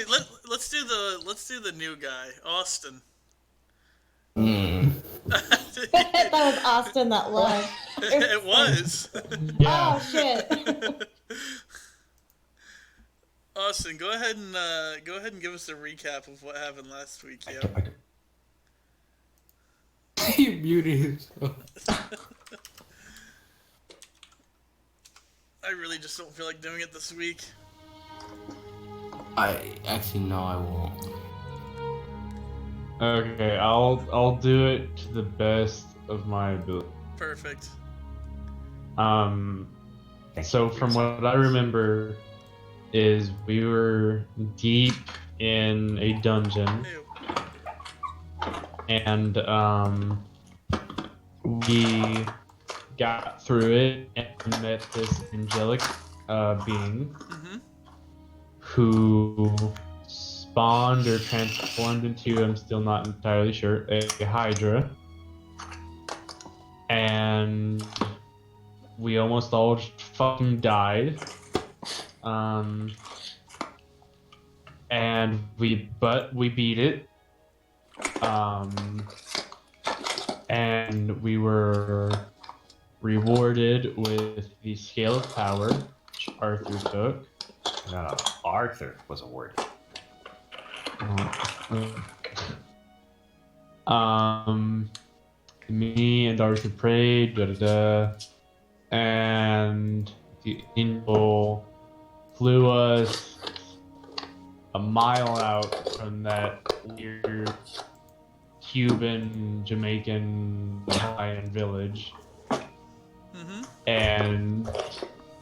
Actually, let's do the new guy, Austin. Mm. That was Austin that left. It was. Yeah. Oh shit. Austin, go ahead and give us a recap of what happened last week. I Yeah. don't, I don't. He muted himself. I really just don't feel like doing it this week. I actually no, I won't. Okay, I'll do it to the best of my ability. Perfect. So from what I remember, is we were deep in a dungeon, Ew. and we got through it and met this angelic being Mm-hmm. who spawned or transformed into, I'm still not entirely sure, a Hydra. And we almost all just fucking died. And we beat it. And we were rewarded with the Scale of Power, which Arthur took. No, Arthur was awarded. Me and Arthur prayed, and the angel flew us a mile out from that weird Cuban, Jamaican, Hawaiian village. Mm-hmm. And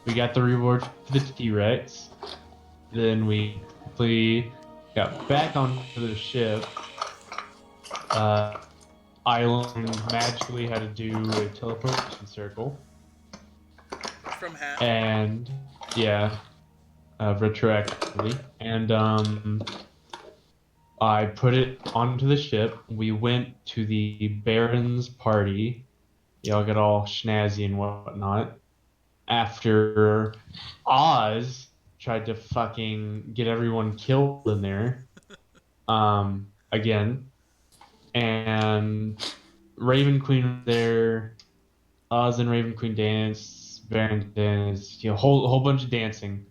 we got the reward for the T-Rex. Then we quickly got back onto the ship. Island magically had to do a teleportation circle. From Hat. And yeah, retroactively. And I put it onto the ship. We went to the Baron's party. Y'all get all snazzy and whatnot. After Oz tried to fucking get everyone killed in there. Again. And Raven Queen was there. Oz and Raven Queen danced. Baron danced. Whole bunch of dancing.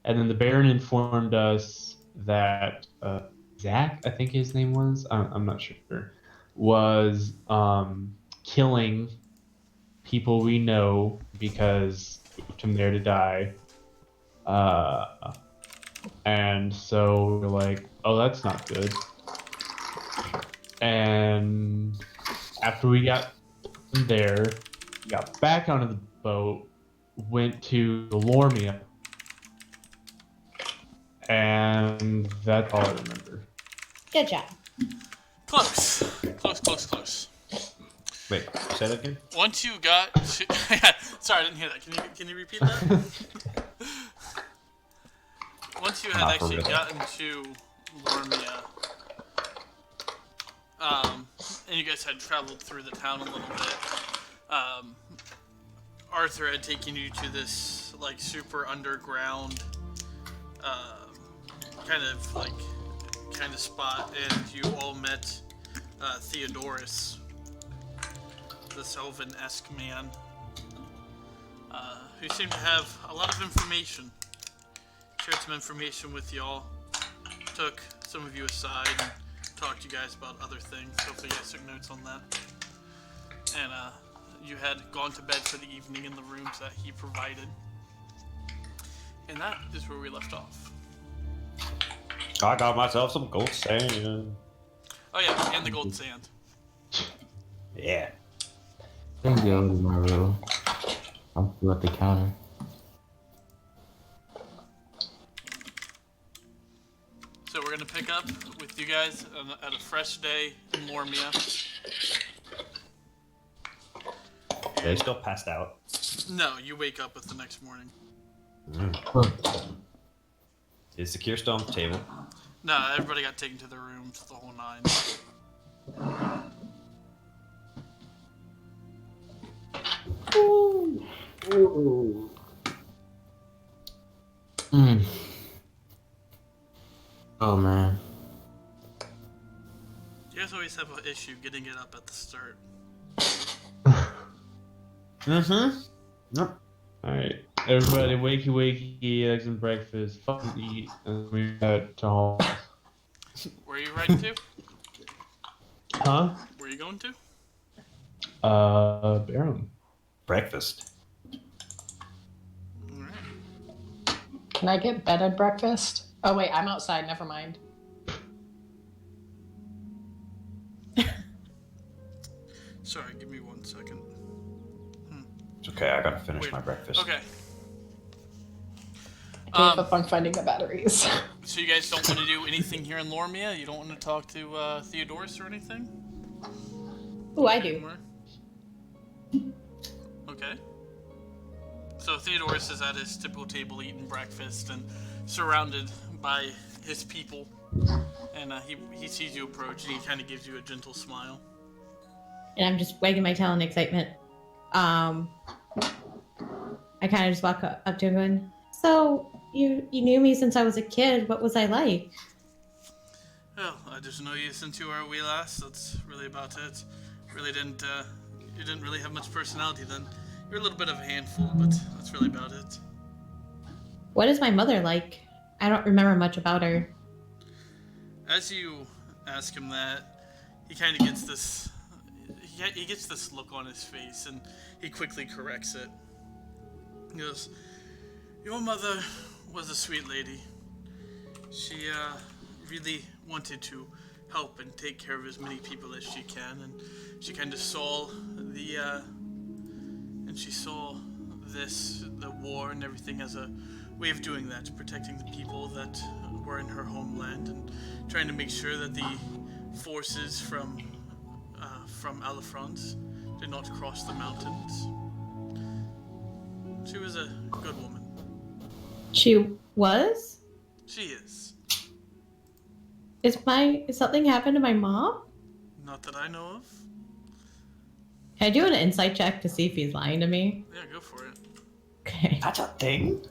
And then the Baron informed us that Zach, I think his name was, I'm not sure, was killing people we know because we left him there to die. And so we're like, oh, that's not good. And after we got there, we got back onto the boat, went to the Lormia, and that's all I remember. Good job. Close. Close. Wait, say that again? Once you got to... Sorry, I didn't hear that. Can you repeat that? Once you had Not for actually real. gotten to Lormia, and you guys had traveled through the town a little bit, Arthur had taken you to this like super underground kind of spot, and you all met Theodorus, this elven-esque man, who seemed to have a lot of information. Shared some information with y'all. Took some of you aside and talked to you guys about other things. Hopefully you guys took notes on that. And you had gone to bed for the evening in the rooms that he provided. And that is where we left off. I got myself some gold sand. Oh yeah, and the gold sand. Yeah. Thank you, to my room. I'm still at the counter. So we're gonna pick up with you guys at a fresh day in Lormia. They still passed out. No, you wake up with the next morning. Is the cure still on the table? No, everybody got taken to their rooms, the whole nine. Oh man. You guys always have an issue getting it up at the start. Mm-hmm. Yep. Alright. Everybody, wakey wakey, eggs and breakfast, fucking eat, and we got to home. Where are you riding to? Huh? Where are you going to? Baron. Breakfast. Alright. Can I get bed and breakfast? Oh wait, I'm outside. Never mind. Sorry, give me 1 second. It's okay, I gotta finish Wait. my breakfast. Okay. I gave up on finding the batteries. So you guys don't want to do anything here in Lormia? You don't want to talk to Theodorus or anything? Ooh, I do. Anymore? Okay. So Theodorus is at his typical table eating breakfast and surrounded by his people. And he sees you approach and he kind of gives you a gentle smile. And I'm just wagging my tail in excitement. I kind of just walk up to him going, so, you knew me since I was a kid. What was I like? Well, I just know you since you were a wee lass. That's really about it. Really didn't, you didn't really have much personality then. You're a little bit of a handful, but that's really about it. What is my mother like? I don't remember much about her. As you ask him that, he kind of gets this... He gets this look on his face, and he quickly corrects it. He goes, your mother was a sweet lady. She really wanted to help and take care of as many people as she can, and she kind of saw the war and everything as a way of doing that, protecting the people that were in her homeland, and trying to make sure that the forces from Alafrance did not cross the mountains. She was a good woman. She was? She is. Is something happened to my mom? Not that I know of. Can I do an insight check to see if he's lying to me? Yeah, go for it. Okay. That's a thing?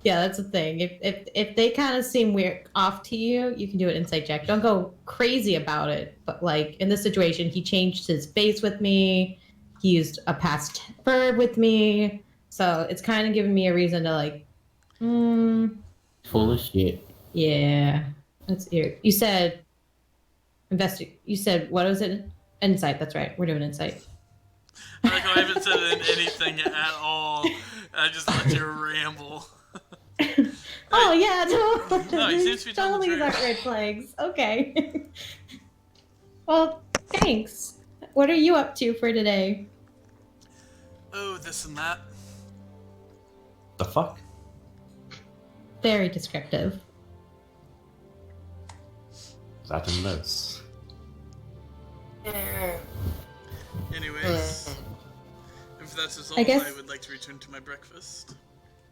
Yeah, that's the thing. If they kind of seem weird off to you, you can do an insight check. Don't go crazy about it. But like in this situation, he changed his face with me. He used a past verb with me. So it's kind of giving me a reason to like, Full of shit. yeah, that's weird. You said You said what was it? Insight. That's right. We're doing insight. I like how I haven't said anything at all. I just let you ramble. Oh yeah, totally. No, he seems to be telling the totally truth. got red flags. Okay. Well, thanks. What are you up to for today? Oh, this and that. The fuck? Very descriptive. That and this. Anyways, if that's all, I guess- I would like to return to my breakfast.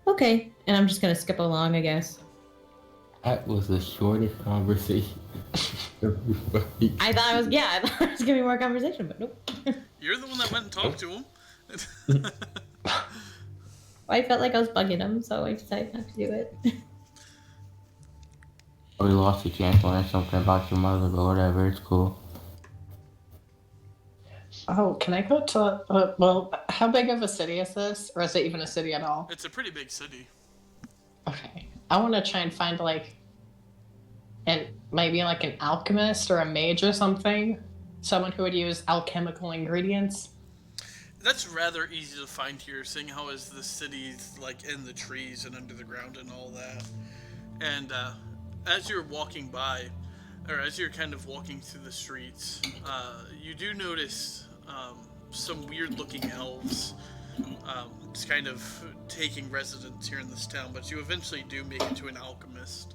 Okay, and I'm just gonna skip along, I guess. That was the shortest conversation. Everybody. I thought I was gonna be more conversation, but nope. You're the one that went and talked to him. I felt like I was bugging him, so I decided not to do it. We lost a chance to learn something about your mother, but whatever, it's cool. Oh, can I go to? Well, how big of a city is this, or is it even a city at all? It's a pretty big city. Okay, I want to try and find maybe like an alchemist or a mage or something, someone who would use alchemical ingredients. That's rather easy to find here, seeing how is the city's like in the trees and under the ground and all that. And as you're walking by, or as you're kind of walking through the streets, you do notice some weird-looking elves just kind of taking residence here in this town, but you eventually do make it to an alchemist.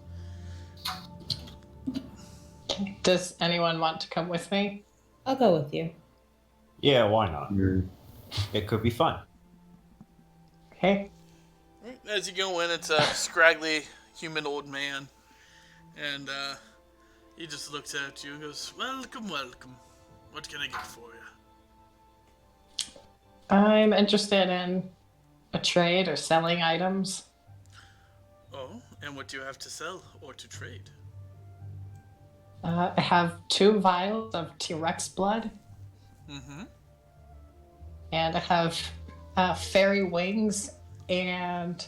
Does anyone want to come with me? I'll go with you. Yeah, why not? You're- It could be fun. Okay. As you go in, it's a scraggly human old man, and he just looks at you and goes, "Welcome, welcome. What can I get for you?" I'm interested in a trade or selling items. Oh, And what do you have to sell or to trade? I have 2 vials of T-Rex blood, Mm-hmm. and I have fairy wings and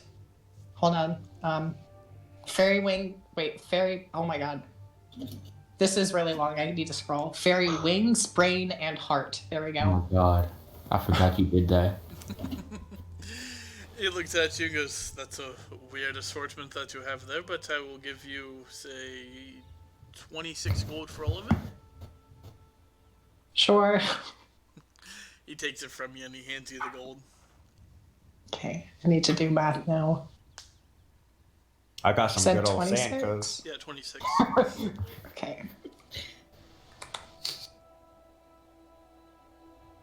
hold on, fairy wing. Wait, fairy. Oh my god, this is really long. I need to scroll. Fairy wings, brain, and heart. There we Oh go. my god. I forgot you did that. He looks at you and goes, "That's a weird assortment that you have there, but I will give you, say, 26 gold for all of it." Sure. He takes it from you and he hands you the gold. Okay, I need to do math now. I got some Said good old 26? sand, cuz. Yeah, 26. Okay.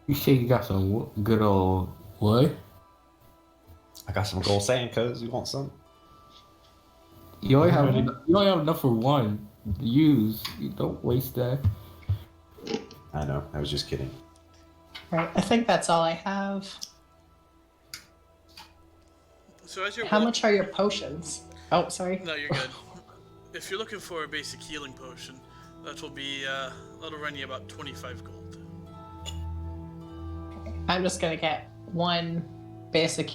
You say you got some good old what? I got some gold sand, cuz. You want some? You only have Already- you only have enough for one to use. You don't waste that. I know. I was just kidding. Right. I think that's all I have. So as you're How much are your potions? Oh, sorry. No, you're good. If you're looking for a basic healing potion, that will be that'll run you about 25 gold. I'm just gonna get 1 basic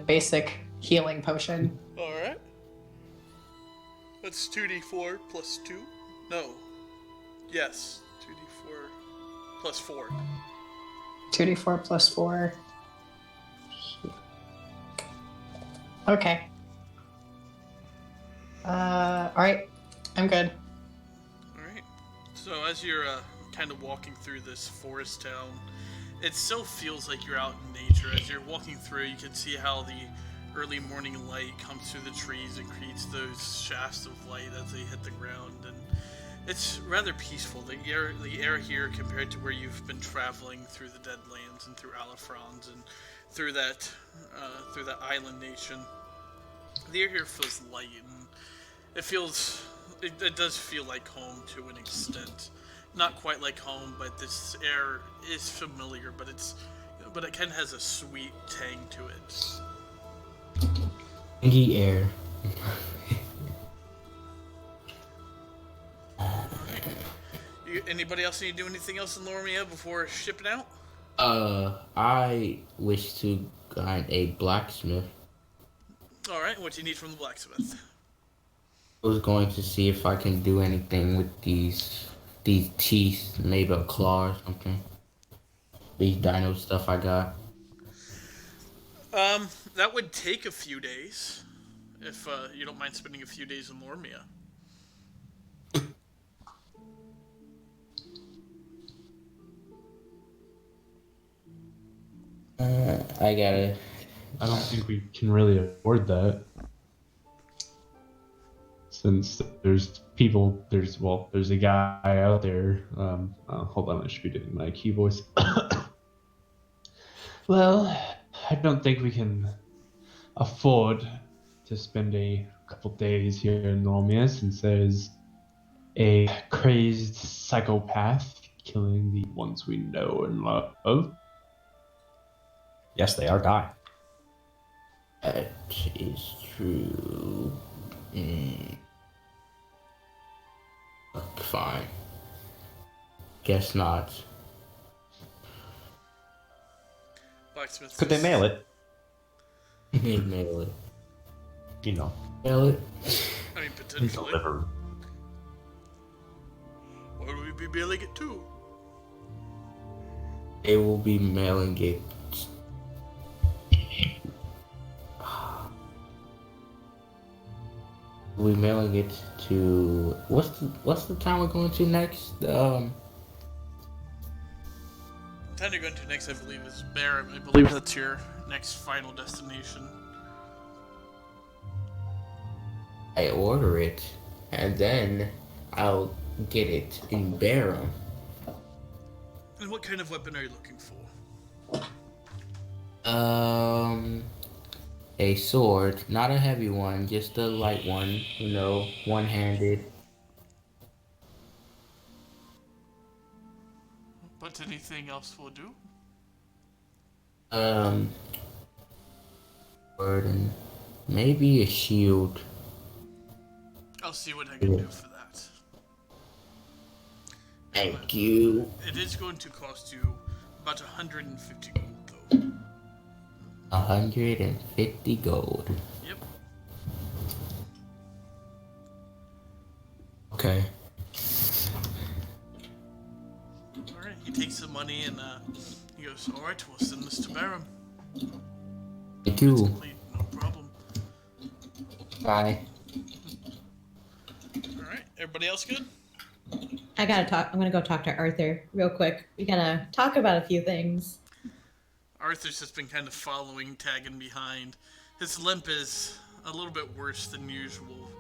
basic healing potion. All right. That's 2d4 plus 2. No. Yes, 2d4 plus 4. 2d4 plus 4. Okay. Alright. I'm good. Alright. So as you're kind of walking through this forest town, it still feels like you're out in nature. As you're walking through, you can see how the early morning light comes through the trees and creates those shafts of light as they hit the ground, and it's rather peaceful. The air here, compared to where you've been traveling through the Deadlands and through Alafrons and through that island nation, the air here feels light, and it does feel like home to an extent. Not quite like home, but this air is familiar, but it kind of has a sweet tang to it. Tangy air. Anybody else need to do anything else in Lormia before shipping out? I wish to find a blacksmith. Alright, what do you need from the blacksmith? I was going to see if I can do anything with these teeth, maybe a claw or something. These dino stuff I got. That would take a few days, if you don't mind spending a few days in Lormia. I don't think we can really afford that. Since there's a guy out there. Hold on, I should be doing my key voice. Well, I don't think we can afford to spend a couple days here in Normia, since there's a crazed psychopath killing the ones we know and love. Yes, they are dying. That is true. Fine. Guess not. Blacksmith. Could they mail it? They mail it. You know, Mail it. I mean, potentially. deliver. Where would we be mailing it to? They will be mailing it. We're mailing it to what's the town we're going to next? The town you're going to next, I believe, is Barum. I believe that's your next final destination. I order it, and then I'll get it in Barum. And what kind of weapon are you looking for? A sword, not a heavy one, just a light one, one-handed. But anything else will do? Sword and Maybe a shield. I'll see what I can do for that. Thank you. It is going to cost you about 150 gold, though. 150 gold. Yep. Okay. Alright, he takes the money and he goes, alright, we'll send this to Barum. Thank you. Complete, no problem. Bye. Alright, everybody else good? I gotta talk. I'm gonna go talk to Arthur real quick. We gotta talk about a few things. Arthur's just been kind of following, tagging behind. His limp is a little bit worse than usual,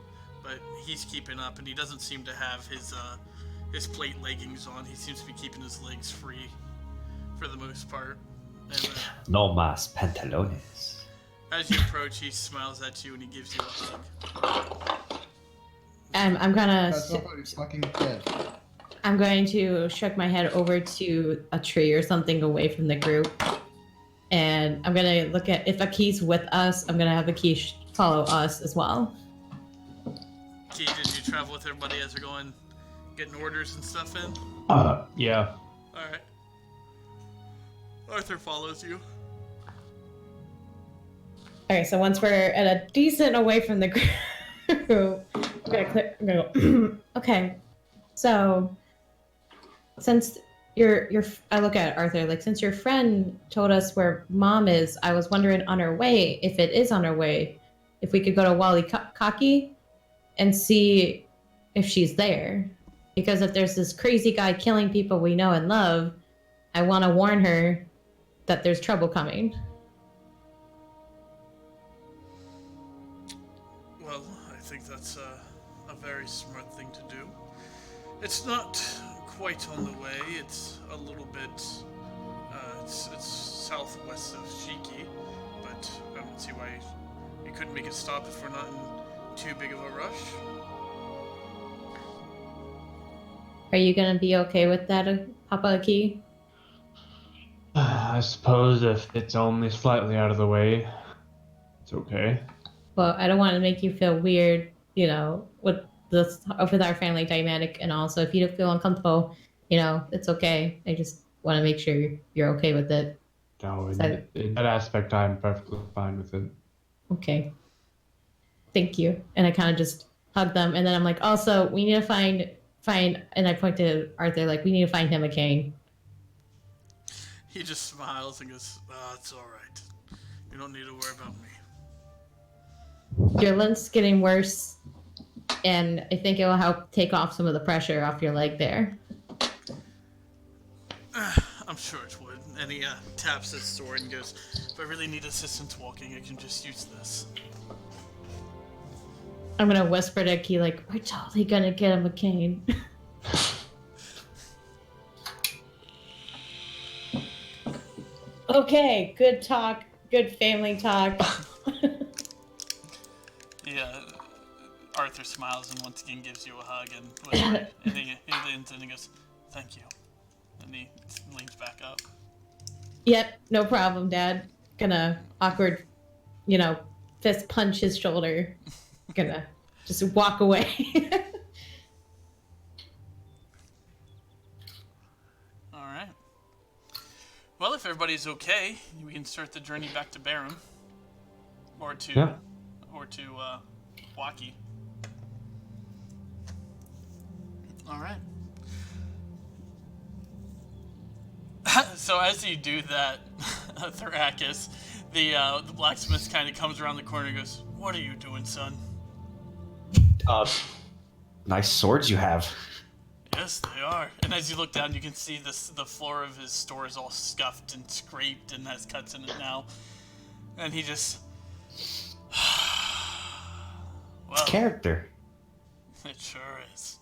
but he's keeping up, and he doesn't seem to have his plate leggings on. He seems to be keeping his legs free for the most part. And No más pantalones. as you approach, he smiles at you and he gives you a hug. I'm gonna. That's nobody's fucking dead. I'm going to shake my head over to a tree or something away from the group, and I'm gonna look at if Aki's with us. I'm gonna have Aki follow us as well. Key, did you travel with everybody as they're going, getting orders and stuff in? Yeah. Alright. Arthur follows you. Okay, so once we're at a decent away from the group, I'm gonna go. Okay, so since I look at Arthur like since your friend told us where Mom is, I was wondering on her way, if it is on her way, if we could go to Wali Kaki and see if she's there. Because if there's this crazy guy killing people we know and love, I want to warn her that there's trouble coming. Well, I think that's a very smart thing to do. It's not quite on the way. It's a little bit. It's southwest of Shiki, but I don't see why you couldn't make a stop if we're not in too big of a rush. Are you gonna be okay with that, Papa Aki? I suppose if it's only slightly out of the way, it's okay. Well, I don't want to make you feel weird, you know, with our family dynamic, and also if you don't feel uncomfortable, you know, it's okay. I just want to make sure you're okay with it. No, So- in that aspect, I'm perfectly fine with it. Okay. Thank you. And I kind of just hug them, and then I'm like, also, we need to find, and I point to Arthur, like, we need to find him a cane. He just smiles and goes, it's alright. You don't need to worry about me. Your limp's getting worse, and I think it will help take off some of the pressure off your leg there. I'm sure it would. And he taps his sword and goes, if I really need assistance walking, I can just use this. I'm gonna whisper to Aki, like, we're totally gonna get him a cane. Okay, good talk, good family talk. Yeah, Arthur smiles and once again gives you a hug and he leans in and goes, thank you. And he leans back up. Yep, no problem, Dad. Gonna awkward, you know, fist punch his shoulder. Gonna just walk away. Alright. Well, if everybody's okay, we can start the journey back to Barum. Or to Yeah. Waki. Alright. So as you do that, Thrakis, the blacksmith kind of comes around the corner and goes, what are you doing, son? Nice swords you have. Yes, they are. And as you look down, you can see the floor of his store is all scuffed and scraped and has cuts in it now. And he just... well, Character. it sure is.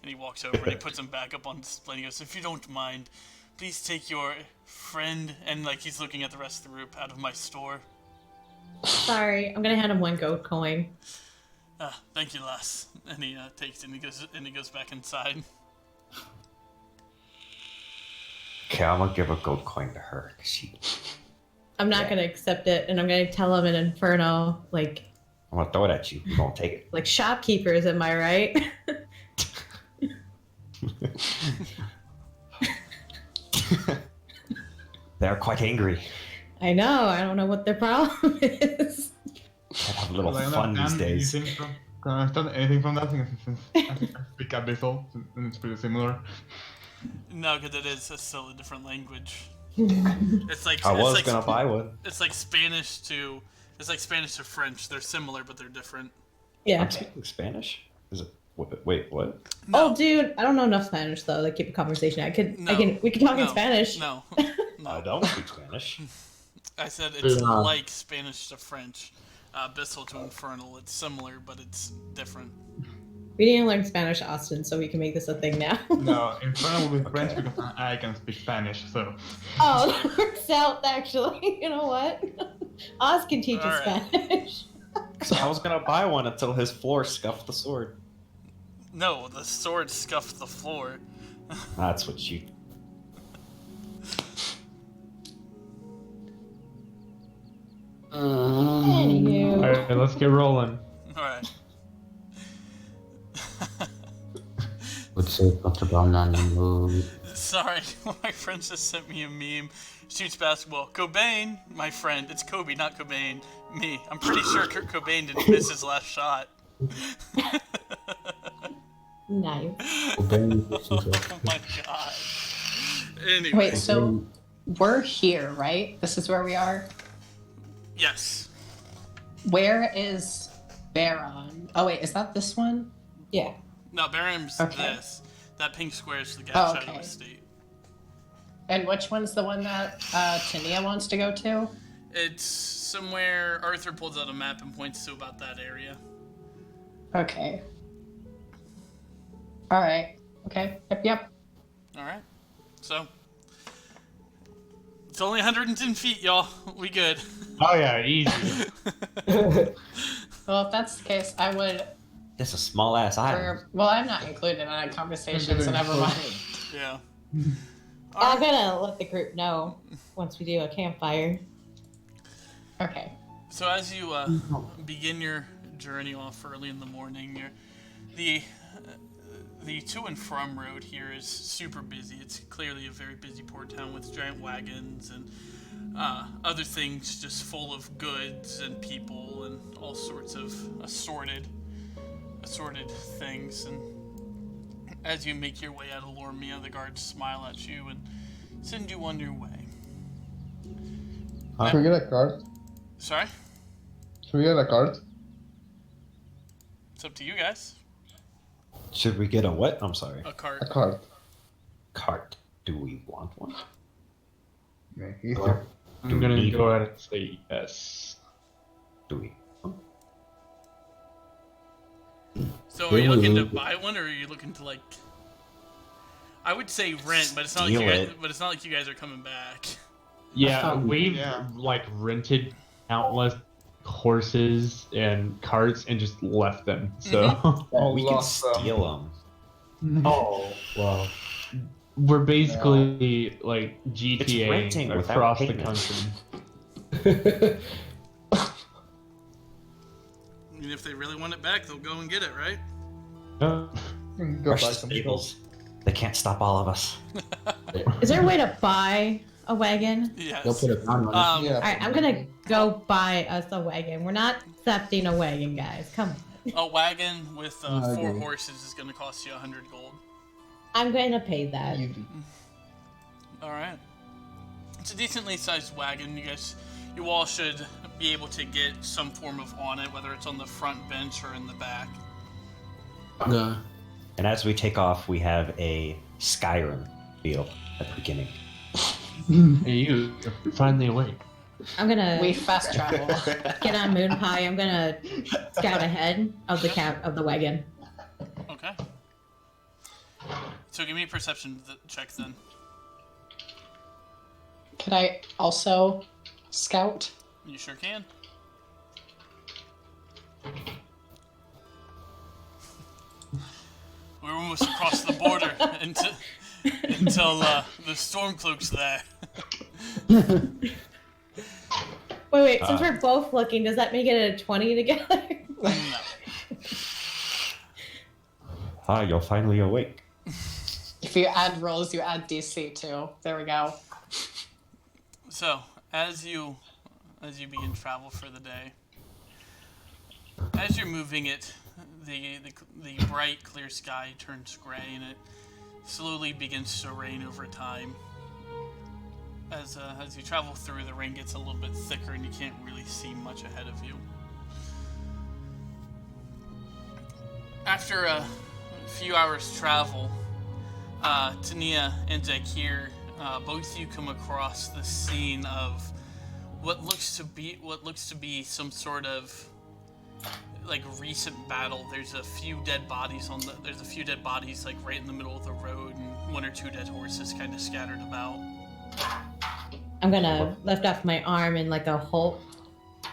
And he walks over and he puts them back up on display and he goes, if you don't mind, please take your friend, and like he's looking at the rest of the group, out of my store. Sorry, I'm gonna hand him one gold coin. Thank you, lass. And he takes it and he goes back inside. Okay, I'm gonna give a gold coin to her. 'Cause she... I'm not gonna accept it, and I'm gonna tell him in Inferno, like, I'm gonna throw it at you. You're gonna take it. Like shopkeepers, am I right? They're quite angry. I know. I don't know what their problem is. They have a little Well, I fun these understand days. anything from- Can I understand anything from that? Since I speak Abyssal, and it's pretty similar. No, because it is still a different language. It's like I it's was like gonna buy one. It's like Spanish to French. They're similar, but they're different. Yeah. I'm speaking Spanish. Is it? Wait, what? No, Oh, dude, I don't know enough Spanish though to keep a conversation. No. We can talk in no, Spanish. No, no. I don't speak Spanish. I said it's Yeah. like Spanish to French. Abyssal to Infernal. It's similar, but it's different. We need to learn Spanish, Austin, so we can make this a thing now. No, Infernal will be French because I can speak Spanish, so. Oh, that works out actually. You know what? Oz can teach us Alright. Spanish. So I was gonna buy one until his floor scuffed the sword. No, the sword scuffed the floor. That's what you. Anywho. Alright, let's get rolling. Alright. Would say something about not in the mood. Sorry, my friend just sent me a meme. Shoots basketball. Cobain, my friend. It's Kobe, not Cobain. Me. I'm pretty sure Kurt Cobain didn't miss his last shot. Nice. Oh my god. Anyway. Wait, so we're here, right? This is where we are? Yes. Where is Baron? Oh, wait, is that this one? Yeah. No, Baron's Okay. this. That pink square is the Oh, Gap Shadow okay. Estate. And which one's the one that Tania wants to go to? It's somewhere Arthur pulls out a map and points to about that area. Okay. Alright. Okay. Yep. Alright. So. It's only 110 feet, y'all. We good. Oh yeah, easy. Well, if that's the case, I would. It's a small ass island. Well, I'm not included in that conversation, so never mind. Yeah. I'm gonna let the group know once we do a campfire. Okay. So as you begin your journey off early in the morning, the to and from road here is super busy. It's clearly a very busy port town with giant wagons and other things just full of goods and people and all sorts of assorted things. And as you make your way out of Lormia, the guards smile at you and send you on your way. Should we get a cart? Sorry? Should we get a cart? It's up to you guys. Should we get a what? I'm sorry. A cart. A cart. Cart. Do we want one? Make it Or easier. do I'm we gonna need go one? ahead and say yes. Do we? So are you Really? looking to buy one, or are you looking to like? I would say rent, but it's not like you Steal guys, it. but it's not like you guys are coming back. Yeah, thought- we've Yeah. like rented countless horses and carts and just left them. So Oh, We can lost them. steal them. oh well, we're basically like GTA renting without across the payment. country. I mean, if they really want it back, they'll go and get it, right? Uh, Go buy Precious some Beatles. They can't stop all of us. Is there a way to buy a wagon? Yes. They'll put a pound on it. Yeah. Alright, I'm gonna go buy us a wagon. We're not thefting a wagon, guys. Come on. A wagon with I 4 agree. horses is going to cost you 100 gold. I'm gonna pay that. Easy. All right. It's a decently sized wagon. You all should be able to get some form of on it, whether it's on the front bench or in the back. Okay. And as we take off, we have a Skyrim feel at the beginning. hey, you're finally awake. I'm gonna We fast travel. get on Moon Pie. I'm gonna scout ahead of the wagon. Okay. So give me a perception check then. Could I also scout? You sure can. We're almost across the border until the Stormcloak's there. Wait, since we're both looking, does that make it a 20 together? No. You're finally awake. If you add rolls, you add DC too. There we go. So, as you begin travel for the day, as you're moving it, the bright, clear sky turns gray, and it slowly begins to rain over time. As you travel through, the rain gets a little bit thicker, and you can't really see much ahead of you. After a few hours travel, Tania and Zakir, both of you come across the scene of what looks to be some sort of like recent battle. There's a few dead bodies like right in the middle of the road, and 1 or 2 dead horses kind of scattered about. I'm gonna lift off my arm in like a Hulk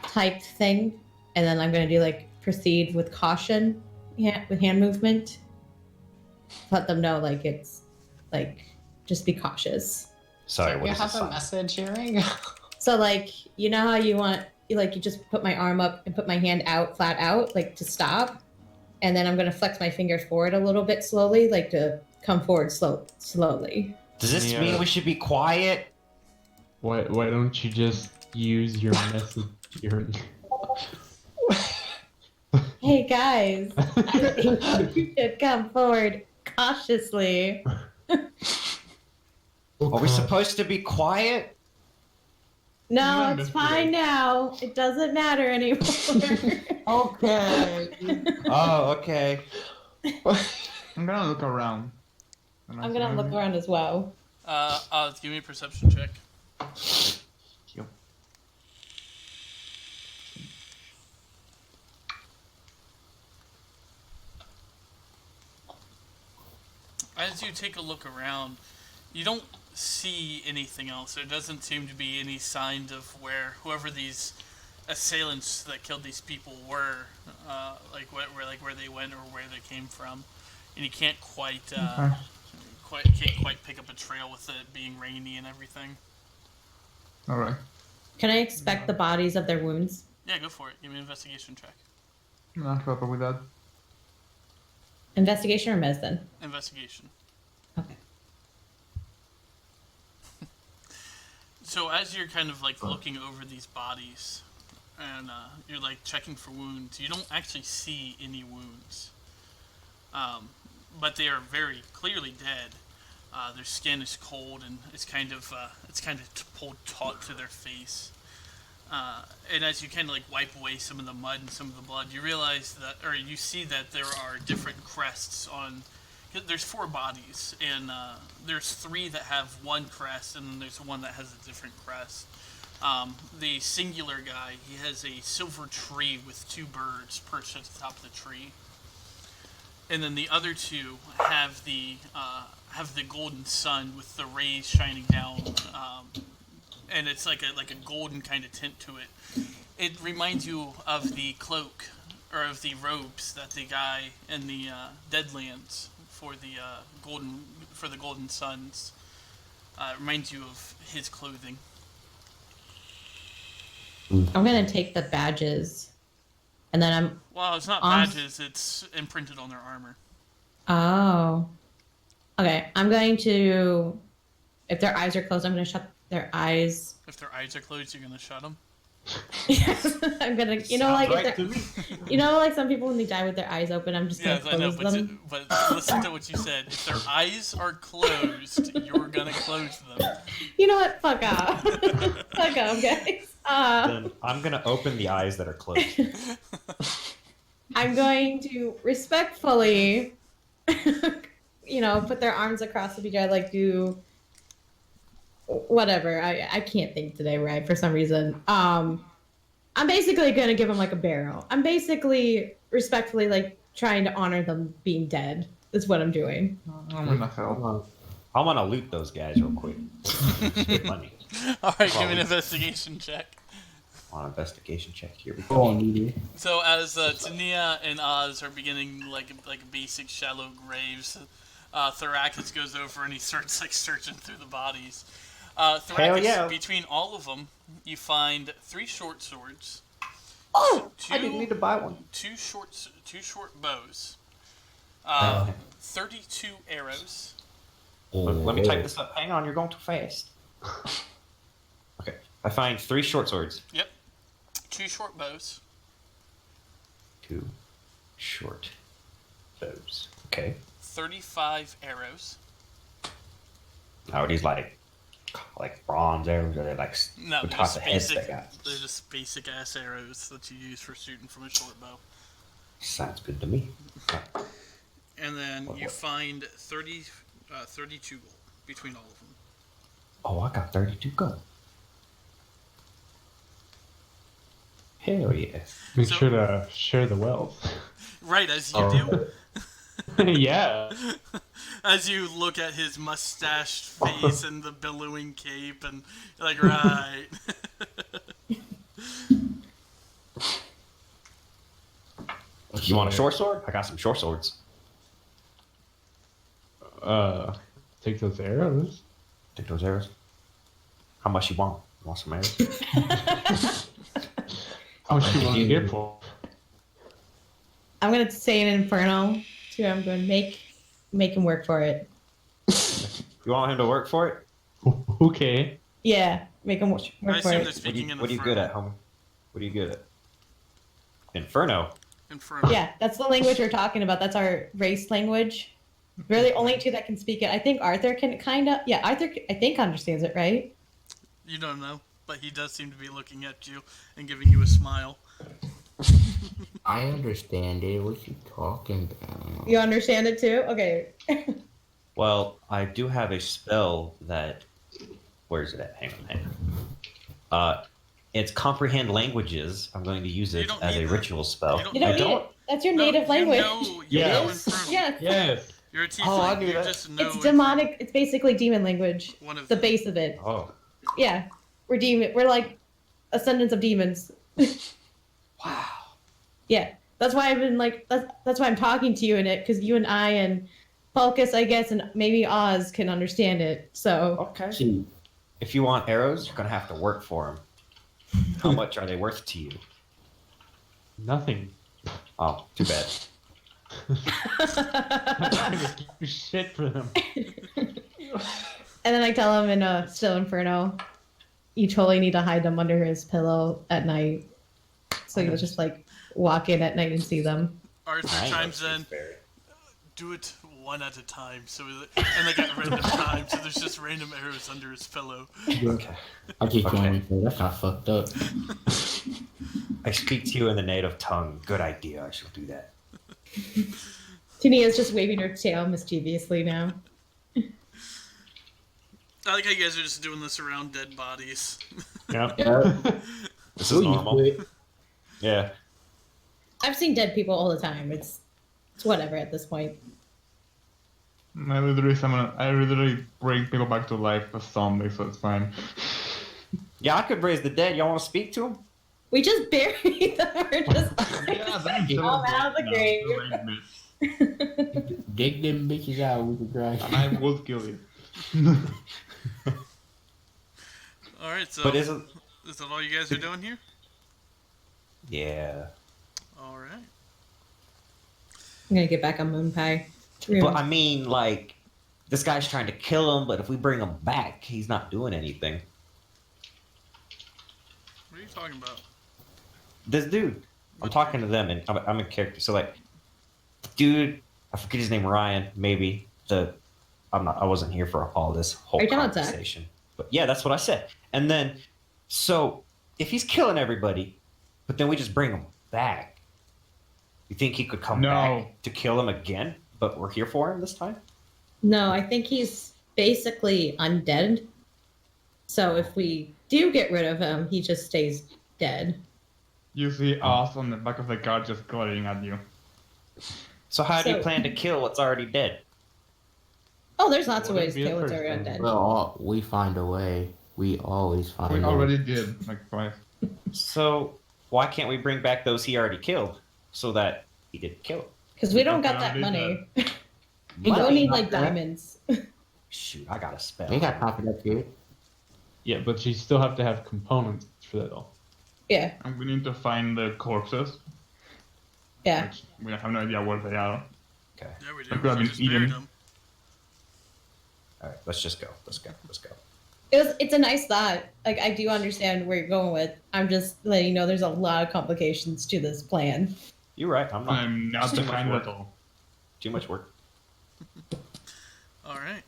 type thing, and then I'm gonna do like proceed with caution, with hand movement. Let them know like it's like just be cautious. Sorry, what You is have this a sign? message hearing? So like you know how you just put my arm up and put my hand out flat out like to stop, and then I'm gonna flex my fingers forward a little bit slowly, like to come forward slowly. Does this Yeah. mean we should be quiet? Why don't you just use your message? Hey guys, I think you should come forward cautiously. Are we supposed to be quiet? No, Yeah, it's Miss fine Blake. now. It doesn't matter anymore. Okay. Oh, okay. I'm gonna look around. I'm gonna look around as well. Give me a perception check. Yep. As you take a look around, you don't see anything else. There doesn't seem to be any sign of where whoever these assailants that killed these people were, where they went or where they came from, and you can't quite pick up a trail with it being rainy and everything. Alright. Can I expect the bodies of their wounds? Yeah, go for it. Give me an investigation check. I'm not proper with that. Investigation or medicine? Investigation. Okay. So as you're kind of like looking over these bodies, and you're like checking for wounds, you don't actually see any wounds. But they are very clearly dead. Their skin is cold, and it's kind of pulled taut to their face. And as you kind of like wipe away some of the mud and some of the blood, you realize that, or you see that there are different crests on. There's 4 bodies, and there's 3 that have one crest, and then there's one that has a different crest. The singular guy, he has a silver tree with 2 birds perched at the top of the tree. And then the other 2 have the golden sun with the rays shining down, and it's like a golden kind of tint to it. It reminds you of the cloak or of the robes that the guy in the Deadlands for the Golden Suns. It reminds you of his clothing. I'm gonna take the badges, and then Well, it's not Awes- badges; it's imprinted on their armor. Oh. Okay, I'm going to. If their eyes are closed, I'm gonna shut their eyes. If their eyes are closed, you're gonna shut them. Yes, I'm gonna. You know, like Sounds if right they're, to me. you know, like some people when they die with their eyes open, I'm just gonna Yes, I know, close them. but listen to what you said. If their eyes are closed, you're gonna close them. You know what? Fuck off. Fuck off, guys. Then I'm gonna open the eyes that are closed. I'm going to respectfully, put their arms across each other, like do whatever. I can't think today, right? For some reason. I'm basically gonna give them like a barrel. I'm basically respectfully like trying to honor them being dead. That's what I'm doing. I'm gonna help. I'm gonna loot those guys real quick. Get money. All right, give me an investigation check. On investigation check. Here we go. Go on, Edie. So as Tania and Oz are beginning like basic shallow graves, Thrakis goes over and he starts like searching through the bodies. Thrakis, yeah. between all of them, you find 3 short swords. Oh, Two- I didn't need to buy one. two short bows, Oh. 32 arrows, Let me type this up. Hang on, you're going too fast. Okay, I find 3 short swords. yep, 2 short bows, 2 short bows. Okay. 35 arrows. How are these like bronze arrows? Or are they like No, what type just of heads they basic. got? They're just basic ass arrows that you use for shooting from a short bow. Sounds good to me. And then you What? find 32 gold between all of them. Oh, I got 32 gold. Hell yeah. Make So- sure to share the wealth. Right, as you Oh. do. Yeah. As you look at his mustached face and the billowing cape, and you're like, right. You want a short sword? I got some short swords. Take those arrows. Take those arrows. How much you want? You want some arrows? How much you want to get for? I'm gonna say an inferno too. I'm going to make him work for it. You want him to work for it? Okay. Yeah, make him work I for assume they're it. What, speaking in what are you good at, homie? What are you good at? Inferno. Inferno. Yeah, that's the language we're talking about. That's our race language. We're the only two that can speak it. I think Arthur can kind of. Yeah, Arthur, I think, understands it, right? You don't know, but he does seem to be looking at you and giving you a smile. I understand it. What you talking about? You understand it too? Okay. Well, I do have a spell that. Where is it at? Hang on. It's comprehend languages. I'm going to use You it don't as need a that. ritual spell. You don't You don't I need don't. it. That's your No, native language. You know Yes. Inferno. Yeah, Yes. You're a tiefling. Oh, I knew you that. just know it's demonic. It's basically demon language. One of The them. base of it. Oh. Yeah, we're demon. We're like ascendants of demons. Wow. Yeah, that's why I've been like. That's why I'm talking to you in it, because you and I and Falcus, I guess, and maybe Oz can understand it. So Okay. See, If you want arrows, you're gonna have to work for them. How much are they worth to you? Nothing. Oh, too bad. I'm trying to give you shit for them. And then I tell him in Still Inferno, you totally need to hide them under his pillow at night. So you'll just like walk in at night and see them. Arthur I ain't chimes no in. fairy. Do it one at a time. And they got random time, so there's just random arrows under his pillow. Okay. I just Okay. want to say that's not fucked up. I speak to you in the native tongue. Good idea. I shall do that. Tania's just waving her tail mischievously now. I like how you guys are just doing this around dead bodies. Yep. This is normal. Yeah. I've seen dead people all the time. It's whatever at this point. I literally bring people back to life as zombies, so it's fine. Yeah, I could raise the dead. Y'all want to speak to him? We just buried them. We're just Yeah, that's Oh, out of the grave. Dig them bitches out with the dry. And I will kill you. Alright, so But isn't? is that all you guys are doing here? Yeah. Alright. I'm gonna get back on Moon Pie. But I mean, like, this guy's trying to kill him. But if we bring him back, he's not doing anything. What are you talking about? This dude. I'm talking to them, and I'm in character. So like, dude, I forget his name. Ryan, maybe I wasn't here for all this whole Are you talking about Zach? conversation. But yeah, that's what I said. And then, so if he's killing everybody, but then we just bring him back, you think he could come No. back to kill him again? But we're here for him this time. No, I think he's basically undead. So if we do get rid of him, he just stays dead. You see us on the back of the car just glaring at you. So how do you So- plan to kill what's already dead? Oh, there's lots of Wouldn't ways to be the kill what's first already thing. undead. Well, we find a way. We always find We a way. already did, like twice. So why can't we bring back those he already killed so that he didn't kill him? Because we don't Okay, got that I'll do money. We We got don't need enough like for that. diamonds. Shoot, I got a spell. We ain't got time for that shit. Yeah, but you still have to have components for that all. Yeah, and we need to find the corpses, yeah. which we have no idea where they are. Okay. Yeah, we do. They could have We been just buried eaten. them. All right. Let's just go. Let's go. Let's go. It's a nice thought. Like, I do understand where you're going with. I'm just letting you know there's a lot of complications to this plan. You're right. I'm not. I'm not Too much behind it work. at all. Too much work. All right.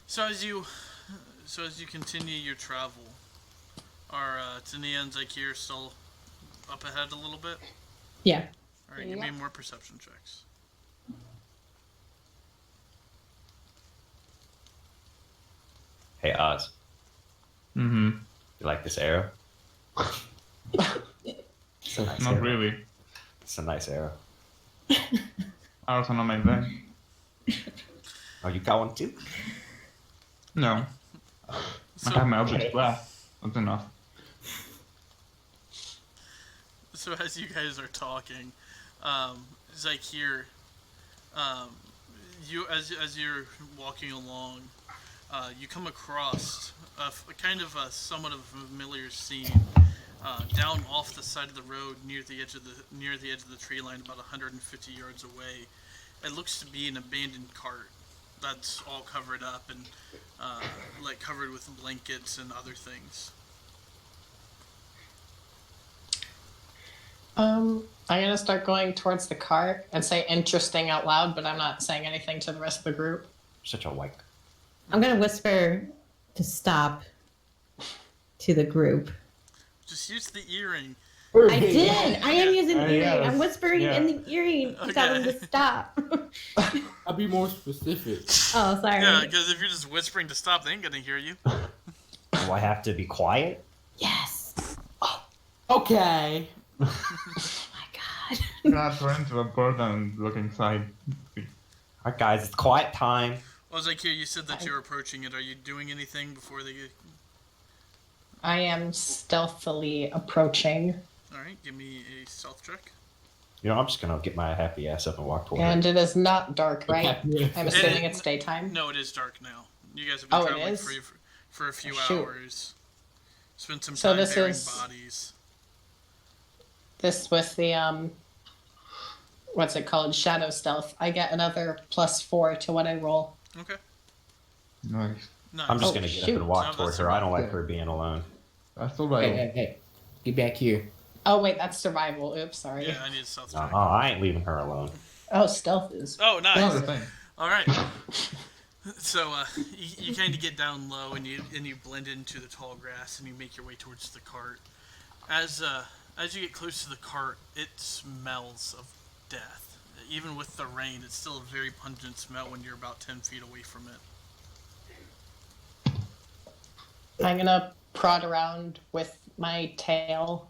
So as you continue your travel, are Tania and Zykeer still up ahead a little bit? Yeah. All right, give me more perception checks. Hey, Oz. Mm-hmm. You like this arrow? It's a nice Not arrow. really. It's a nice arrow. Arrows are not my thing. Oh, you got one too? No. So, I have my Eldritch Blast. That's enough. so as you guys are talking, Zykeer, you as you're walking along, you come across a kind of a somewhat of a familiar scene down off the side of the road near the edge of the tree line, about 150 yards away. It looks to be an abandoned cart that's all covered up and like covered with blankets and other things. I'm gonna start going towards the cart and say interesting out loud, but I'm not saying anything to the rest of the group. Such a white. I'm gonna whisper to stop to the group. Just use the earring. I did. I am using the earring. yeah, I'm whispering yeah. in the earring to tell them to stop. I'll be more specific. Oh, sorry. Yeah, because if you're just whispering to stop, they ain't gonna hear you. Do I have to be quiet? Yes. Okay. Oh my god. Yeah, turn into a bird and look inside. All right, guys, it's quiet time. Well, Zykeer, you said that you're approaching it. Are you doing anything before they get... I am stealthily approaching, Alright, give me a stealth check. You know, I'm just gonna get my happy ass up and walk toward and her. it is not dark, right? I'm assuming It- it's daytime. No, it is dark now. You guys have been Oh, it traveling is? for a few Shoot. hours. Spent some So time this burying is- bodies. This with the what's it called? Shadow stealth. I get another +4 to what I roll. Okay. Nice. Nice. I'm just Oh, gonna get shoot. up and walk No, toward that's her. I don't like okay. her being alone. That's all Hey, right. hey, hey. Get back here. Oh wait, that's survival. Oops, sorry. Yeah, I need a stealth No, check. I ain't leaving her alone. Oh, stealth is. Oh, nice. Another thing. All right. So you kind of get down low and you blend into the tall grass and you make your way towards the cart. As you get close to the cart, it smells of death. Even with the rain, it's still a very pungent smell when you're about 10 feet away from it. I'm gonna prod around with my tail.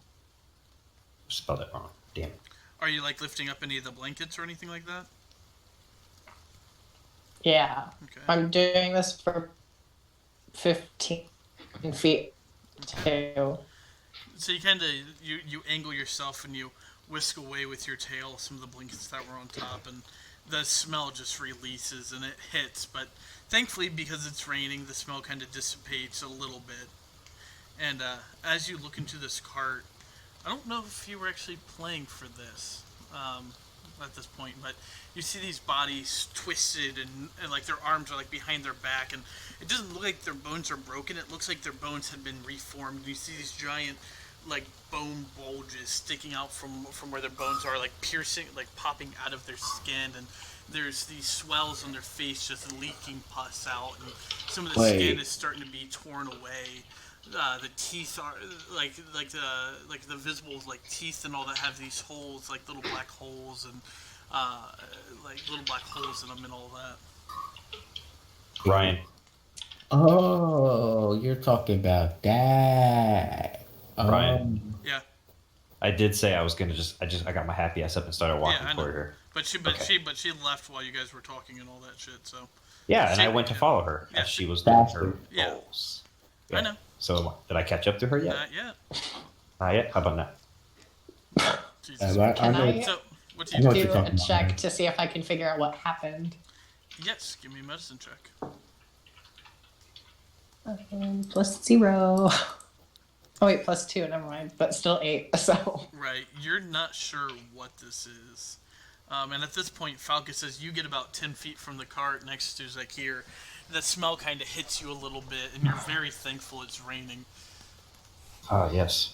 Spelled it wrong. Damn it. Are you like lifting up any of the blankets or anything like that? Yeah, Okay. I'm doing this for 15 feet too. So you kind of you angle yourself and you whisk away with your tail some of the blankets that were on top, and the smell just releases and it hits. But thankfully, because it's raining, the smell kind of dissipates a little bit. And as you look into this cart, I don't know if you were actually playing for this at this point, but you see these bodies twisted and like their arms are like behind their back, and it doesn't look like their bones are broken. It looks like their bones had been reformed. You see these giant like bone bulges sticking out from where their bones are, like piercing, like popping out of their skin, and there's these swells on their face just leaking pus out, and some of the skin is starting to be torn away. The teeth are like the visible like teeth and all that have these holes, like little black holes, and like little black holes in them and all that. Ryan, Oh, you're talking about that. Brian. Yeah, I did say I was gonna I got my happy ass up and started walking I know. toward her. but she left while you guys were talking and all that shit. So Yeah, and She- I went to follow her Yeah, as she- she was doing her Yeah. goals. I know. So did I catch up to her yet? Not yet. Not yet. How about now? Jesus. I Can know. I So what do I you know do? what you're do talking a about, check man. to see if I can figure out what happened? Yes, give me a medicine check. +0. Oh wait, +2. Never mind. But still 8. So Right, you're not sure what this is. And at this point, Falcon says you get about 10 feet from the cart next to Zakir. The smell kind of hits you a little bit, and you're very thankful it's raining. Ah, yes.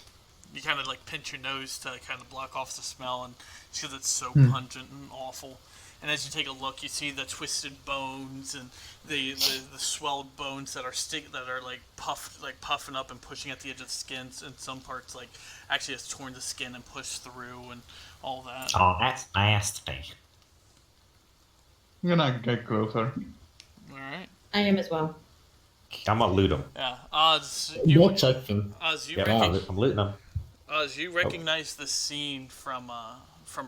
You kind of like pinch your nose to kind of block off the smell, and because it's so pungent and awful. And as you take a look, you see the twisted bones and the swelled bones that are like puffing up and pushing at the edge of the skin. And some parts like actually has torn the skin and pushed through and all that. Oh, that's nasty. I'm gonna get closer. All right. I am as well. I'm gonna loot them. Yeah. What You touching? I'm looting them. you recognize the scene from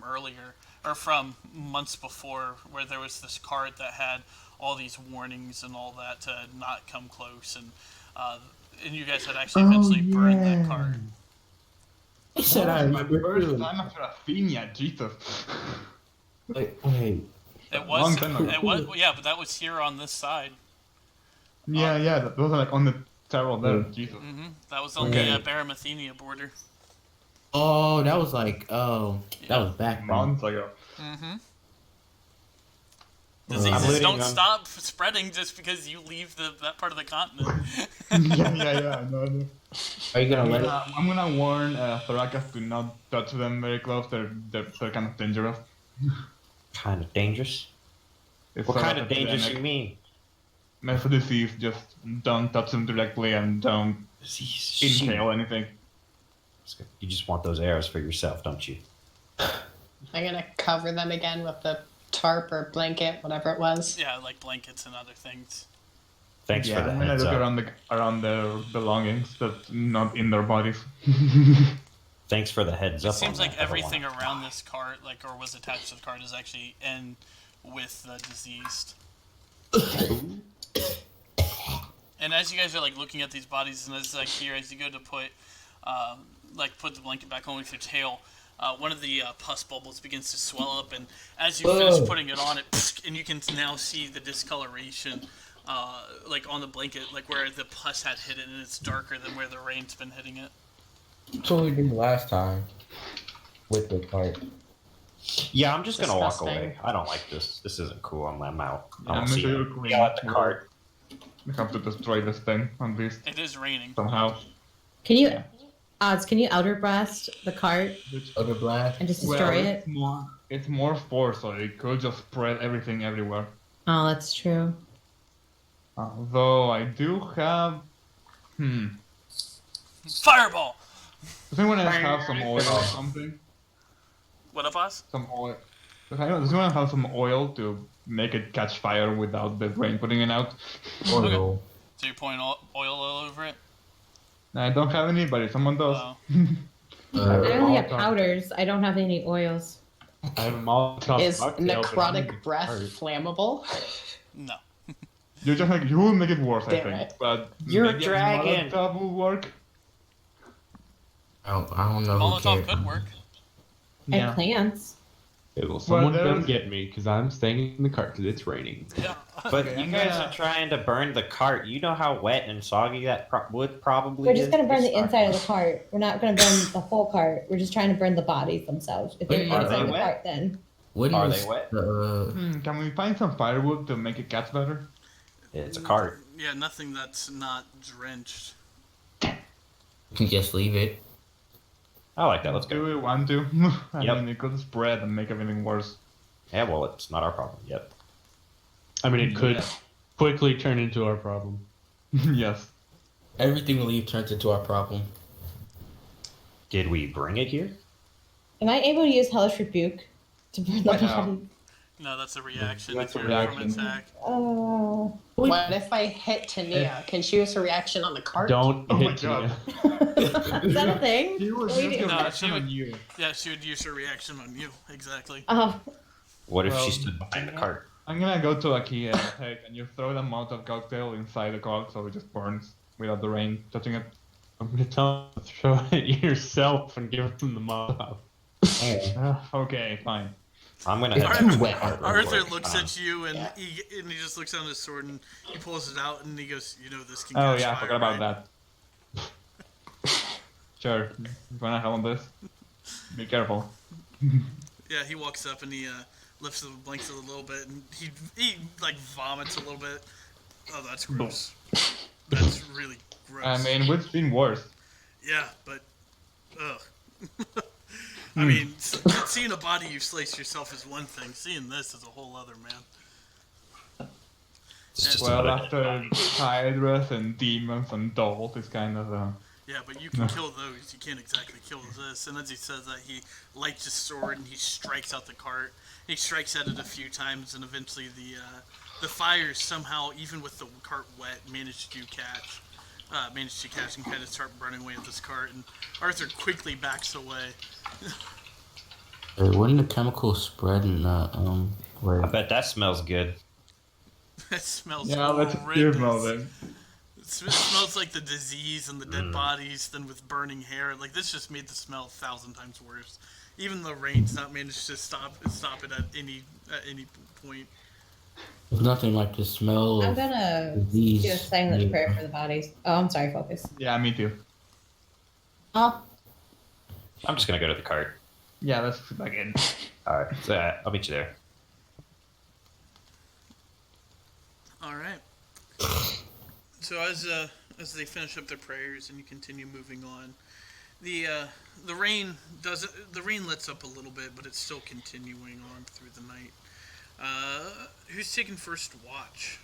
earlier, or from months before, where there was this cart that had all these warnings and all that to not come close, and you guys had actually eventually burned that cart. He said I My remember first too. time after Athenia, Jesus. Wait. It Long was, time ago. yeah, but that was here on this side. Yeah, those are like on the terror there, Jesus. That was on Okay. the Baramathenia border. Oh, that was like that was back then. Months ago. Diseases don't looting them. stop spreading just because you leave that part of the continent. yeah, I know. Are you gonna let it? I'm gonna warn Thrakas to not touch them very close. They're kind of dangerous. Kind of dangerous. It's What sort kind of dangerous you epidemic. mean? Method disease, just don't touch them directly and don't inhale anything. You just want those arrows for yourself, don't you? I'm gonna cover them again with the tarp or blanket, whatever it was. Yeah, like blankets and other things. Thanks Yeah, for the I'm gonna heads look up. around their belongings, that's not in their bodies. Thanks for the heads It up. seems on like that. I don't everything wanna around die. this cart, or was attached to the cart, is actually in with the diseased. And as you guys are like looking at these bodies, and as as you go to put the blanket back on with your tail, one of the pus bubbles begins to swell up, and as you finish putting it on, and you can now see the discoloration, like on the blanket, like where the pus had hit it, and it's darker than where the rain's been hitting it. That's what we did last time with the cart. Yeah, I'm just gonna walk Disgusting. away. I don't like this. This isn't cool. I'm out. I I'm don't see sure you. you're clean. Yell at the cart. We have to destroy this thing, at least, It is raining. somehow. Can you, Oz? Can you outer blast the cart Other blast. and just destroy it? It's more force, so it could just spread everything everywhere. Oh, that's true. Though I do have... Fireball! Does anyone else have some oil or something? What up, Oz? Some oil. Does anyone have some oil to make it catch fire without the rain putting it out? Oil. So you're pouring oil all over it? I don't have any, but if someone does. Oh. I only have Molotov. powders. I don't have any oils. I have a Molotov Is cocktail, but I'm necrotic gonna breath start. flammable? No. You will make it worse, I Damn think. it. But You're a maybe dragon. Molotov will work. I don't know who Molotov cares. could work. I have plants. Will someone come there's- get me? Because I'm staying in the cart because it's raining. Yeah. But Okay, you I'm guys gonna- are trying to burn the cart. You know how wet and soggy that wood probably We're is? just gonna burn the It's not- inside of the cart. We're not gonna burn the whole cart. We're just trying to burn the bodies themselves. If they're Are inside they the wet? cart, then Wouldn't Are this- they wet? Can we find some firewood to make it catch better? It's a cart. Yeah, nothing that's not drenched. you can just leave it. I like that. Let's Do go. we want to? I Yep. mean, it could spread and make everything worse. Yeah, well, it's not our problem yet. I mean, it could Yeah. quickly turn into our problem. Yes. Everything we leave turns into our problem. Did we bring it here? am I able to use Hellish Rebuke to burn the No. body? No, that's a reaction. That's a from reaction. attack. Oh, What if I hit Tania? Can she use a reaction on the cart? Don't Oh my hit God. Tina. Is that a thing? He was What do you just do? a No, reaction she would- on you. Yeah, she would use her reaction on you. Exactly. oh, What if Well, she stood behind the cart? I'm gonna go to IKEA and take, and you throw the Molotov cocktail inside the cart so it just burns without the rain touching it. I'm gonna tell him to throw it yourself and give him the Molotov. Okay, fine. I'm gonna It's head too back. wet. Arthur looks at you and Yeah. he just looks down his sword and he pulls it out and he goes, "You know this can Oh catch yeah, I fire, forgot about right?" that. Sure. You wanna help this? Be careful. Yeah, he walks up and he lifts the blanket a little bit, and he like vomits a little bit. Oh, that's gross. That's really gross. I mean, what's been worse? Yeah, but ugh. I mean, seeing a body you slice yourself is one thing. Seeing this is a whole other, man. It's just Well, another after Hydras and demons and dolls, it's kind of Yeah, but you can kill those. You can't exactly kill this. And as he says that, he lights his sword and he strikes out the cart. He strikes at it a few times, and eventually the fires somehow, even with the cart wet, managed to catch and kind of start burning away at this cart. And Arthur quickly backs away. Wouldn't the chemical spread in the where? I bet that smells good. It smells yeah. Let's horrendous. hear about it. It smells like the disease and the dead bodies, then with burning hair. Like, this just made the smell 1,000 times worse. Even the rain's not managed to stop it at any point. There's nothing like the smell I'm of gonna disease. do a silent Yeah. prayer for the bodies. Oh, I'm sorry, Focus. Yeah, me too. Oh, I'm just gonna go to the cart. Yeah, let's sit back in. All right, so I'll meet you there. All right. So as they finish up their prayers and you continue moving on, the rain lets up a little bit, but it's still continuing on through the night. Who's taking first watch?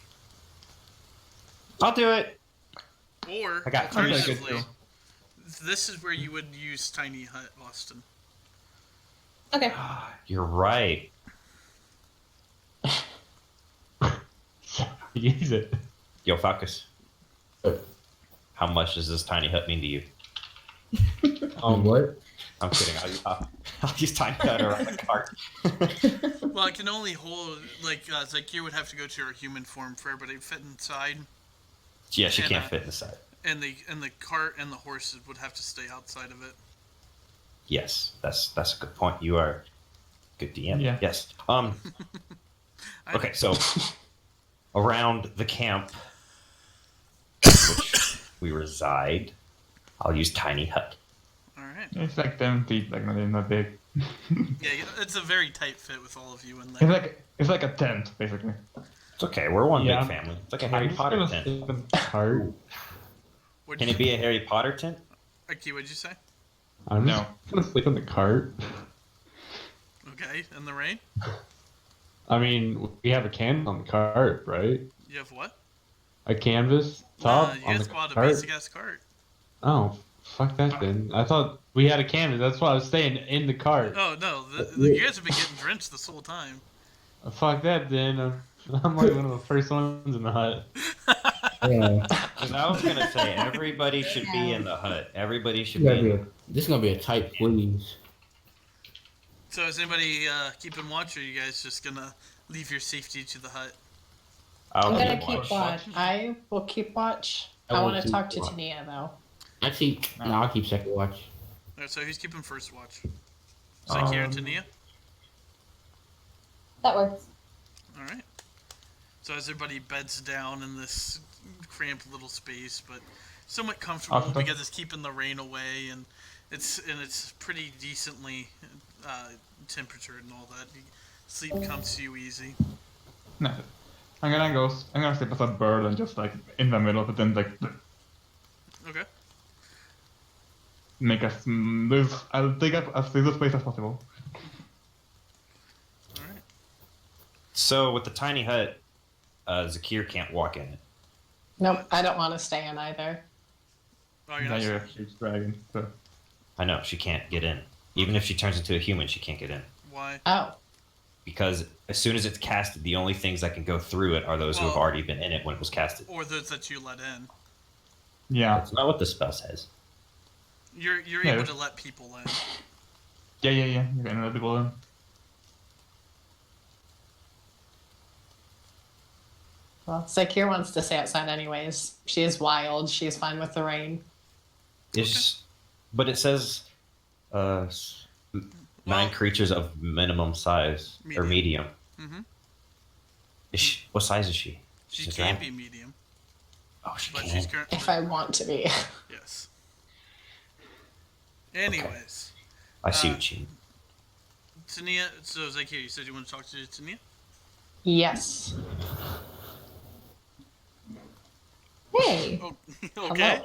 I'll do it. Or I got two. alternatively, this is where you would use tiny hut, Austin. okay. You're right. Use it. Yo, Focus. How much does this tiny hut mean to you? What? I'm kidding. I'll use tiny hut around the cart. Well, it can only hold like you would have to go to your human form for everybody to fit inside, Yeah, she And, can't fit inside. and the cart and the horses would have to stay outside of it. Yes, that's a good point. You are good DM. Yeah. Yes. I- Okay, so around the camp, which we reside, I'll use tiny hut. All right. It's like 10 feet, like not big. Yeah, it's a very tight fit with all of you in there. It's like a tent, basically. It's okay. We're one Yeah. big family. It's like a I'm Harry just Potter gonna tent. sleep in the cart. Can it be a Harry Potter tent? Aki, what'd you say? I'm No. just gonna sleep in the cart. Okay, in the rain? I mean, we have a canvas on the cart, right? You have what? A canvas top You on guys the bought a cart. basic ass cart. Oh, fuck that then. I thought we had a canvas. That's why I was staying in the cart. Oh no, you guys have been getting drenched this whole time. Fuck that then. I'm like one of the first ones in the hut. Yeah. Because I was gonna say everybody should be in the hut. Everybody should This be. is gonna be a tight squeeze. So is anybody keeping watch, or are you guys just gonna leave your safety to the hut? I'll I'm gonna keep keep watch. watch. I will keep watch. I I will want to keep talk to watch. Tania though. Actually, no, I'll keep second watch. Alright, so who's keeping first watch? Zakir and Tania? That works. Alright. So as everybody beds down in this cramped little space, but somewhat comfortable Awesome. because it's keeping the rain away, and it's pretty decently temperature and all that. Sleep comes to you easy. No. I'm gonna sleep as a bird and just like in the middle of it and like Okay. make us live. I'll take up as little space as possible. Alright. So with the tiny hut, Zakir can't walk in it. Nope, I don't want to stay in either. Oh, you're Now not you're a huge dragon. So. I know she can't get in. Even if she turns into a human, she can't get in. Why? Oh, Because as soon as it's casted, the only things that can go through it are those who have Well- already been in it when it was casted. Or those that you let in. Yeah. That's not what the spell says. You're Yeah. able to let people in. Yeah. You're gonna let people in. well, Zakir wants to stay outside anyways. She is wild. She is fine with the rain. It's, but it says 9 Well- creatures of minimum size or medium. Mhm. What size is she? She She's a can dragon. be medium, Oh, she but can. she's currently If I want to be. yes. Anyways, I see what you mean. Tania. So Zakia, you said you want to talk to Tania. Yes. Hey. Oh, okay.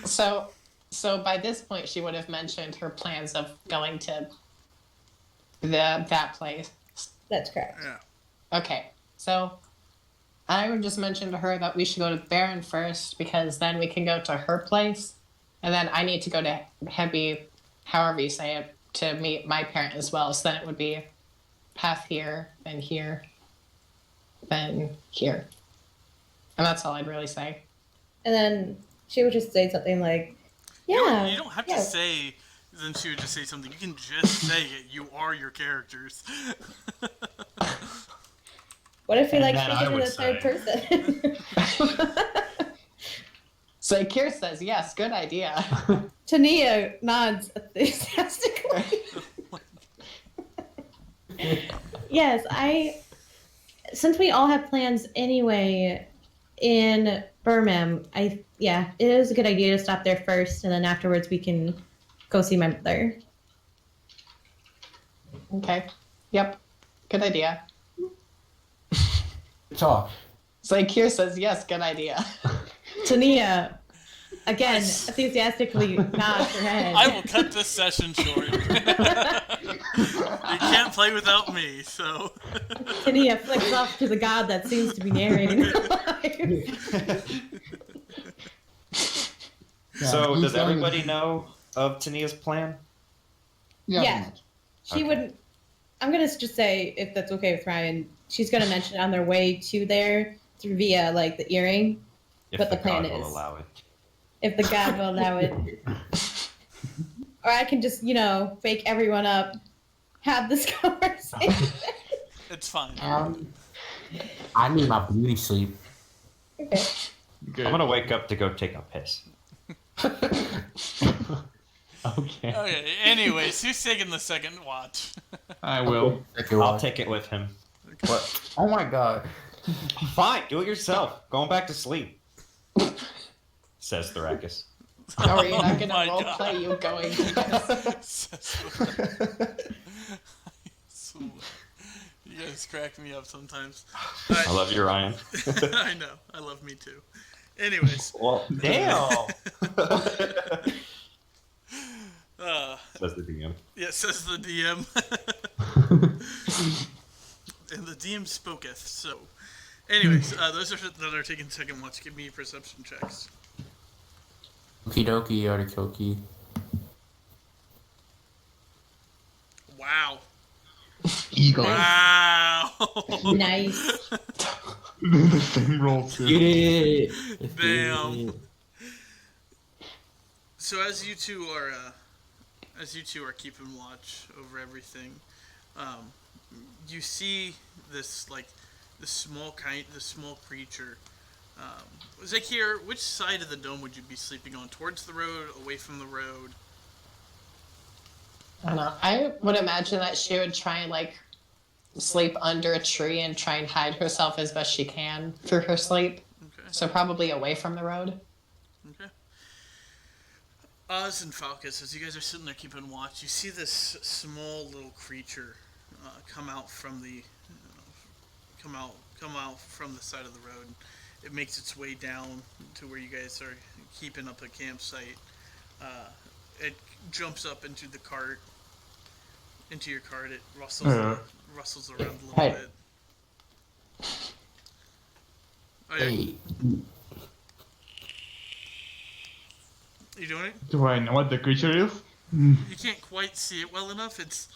So by this point, she would have mentioned her plans of going to that place. That's correct. Yeah. Okay, so I would just mention to her that we should go to Baron first because then we can go to her place, and then I need to go to Hebby, however you say it, to meet my parent as well. So then it would be path here, then here, then here, and that's all I'd really say. And then she would just say something like, "Yeah, You don't have yeah, to say. Then she would just say something. You can just say it. You are your characters. What if we And like then speak I it in would the third person?" So Kier says yes, good idea. Tania nods enthusiastically. Yes, since we all have plans anyway in Birmingham, it is a good idea to stop there first, and then afterwards we can go see my mother. Okay. Yep. Good idea. Talk. So Kier says yes, good idea. Tania, again, enthusiastically nods her head. I will cut this session short. You can't play without me, so. Tania flicks off to the god that seems to be narrating her life. So, does everybody know of Tania's plan? Yeah. Yeah. She Okay. wouldn't. I'm gonna just say, if that's okay with Ryan, she's gonna mention it on their way to there through via like the earring, If But the plan god will is- allow it. if the god will allow it. Or I can just, wake everyone up, have this conversation. It's fine. I need my beauty sleep. Okay. Good. I'm gonna wake up to go take a piss. Okay. Okay, anyways, who's taking the second watch? I will. I'll take it with him. What? Oh my god. Fine, do it yourself. Going back to sleep. Says Thoracus. Oh, are you not gonna my role God. play you going? You guys crack me up sometimes. I love you, Ryan. I know. I love me too. Anyways, Well, damn. Says the DM. yeah, says the DM. And the DM spoketh, so. Anyways, those that are taking second watch, give me perception checks. Okie dokie, artichoke. Wow. Eagle. Wow. Nice. The same roll too. Get it! Damn. So as you two are keeping watch over everything, you see this small creature. Zakir, which side of the dome would you be sleeping on? Towards the road, away from the road? I don't know. I would imagine that she would try and sleep under a tree and try and hide herself as best she can through her sleep. Okay. So probably away from the road. Okay. Oz and Falcus, as you guys are sitting there keeping watch, you see this small little creature come out from the side of the road. It makes its way down to where you guys are keeping up a campsite. It jumps up into the cart, into your cart. It rustles around a little Hey. bit. Oh, yeah. Hey, You doing it? Do I know what the creature is? You can't quite see it well enough. It's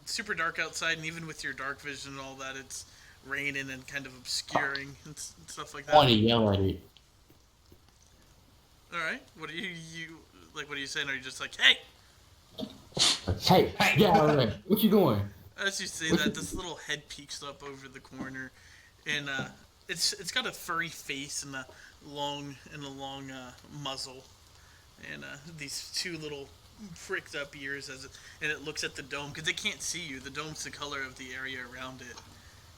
super dark outside, and even with your dark vision and all that, it's raining and kind of obscuring and stuff like I want to that. yell at it. All right. What are you like? What are you saying? Are you just like, hey? Hey, get out of there. What you doing? As you say that, this little head peeks up over the corner, and it's got a furry face and a long muzzle, and these two little pricked up ears and it looks at the dome because it can't see you. The dome's the color of the area around it,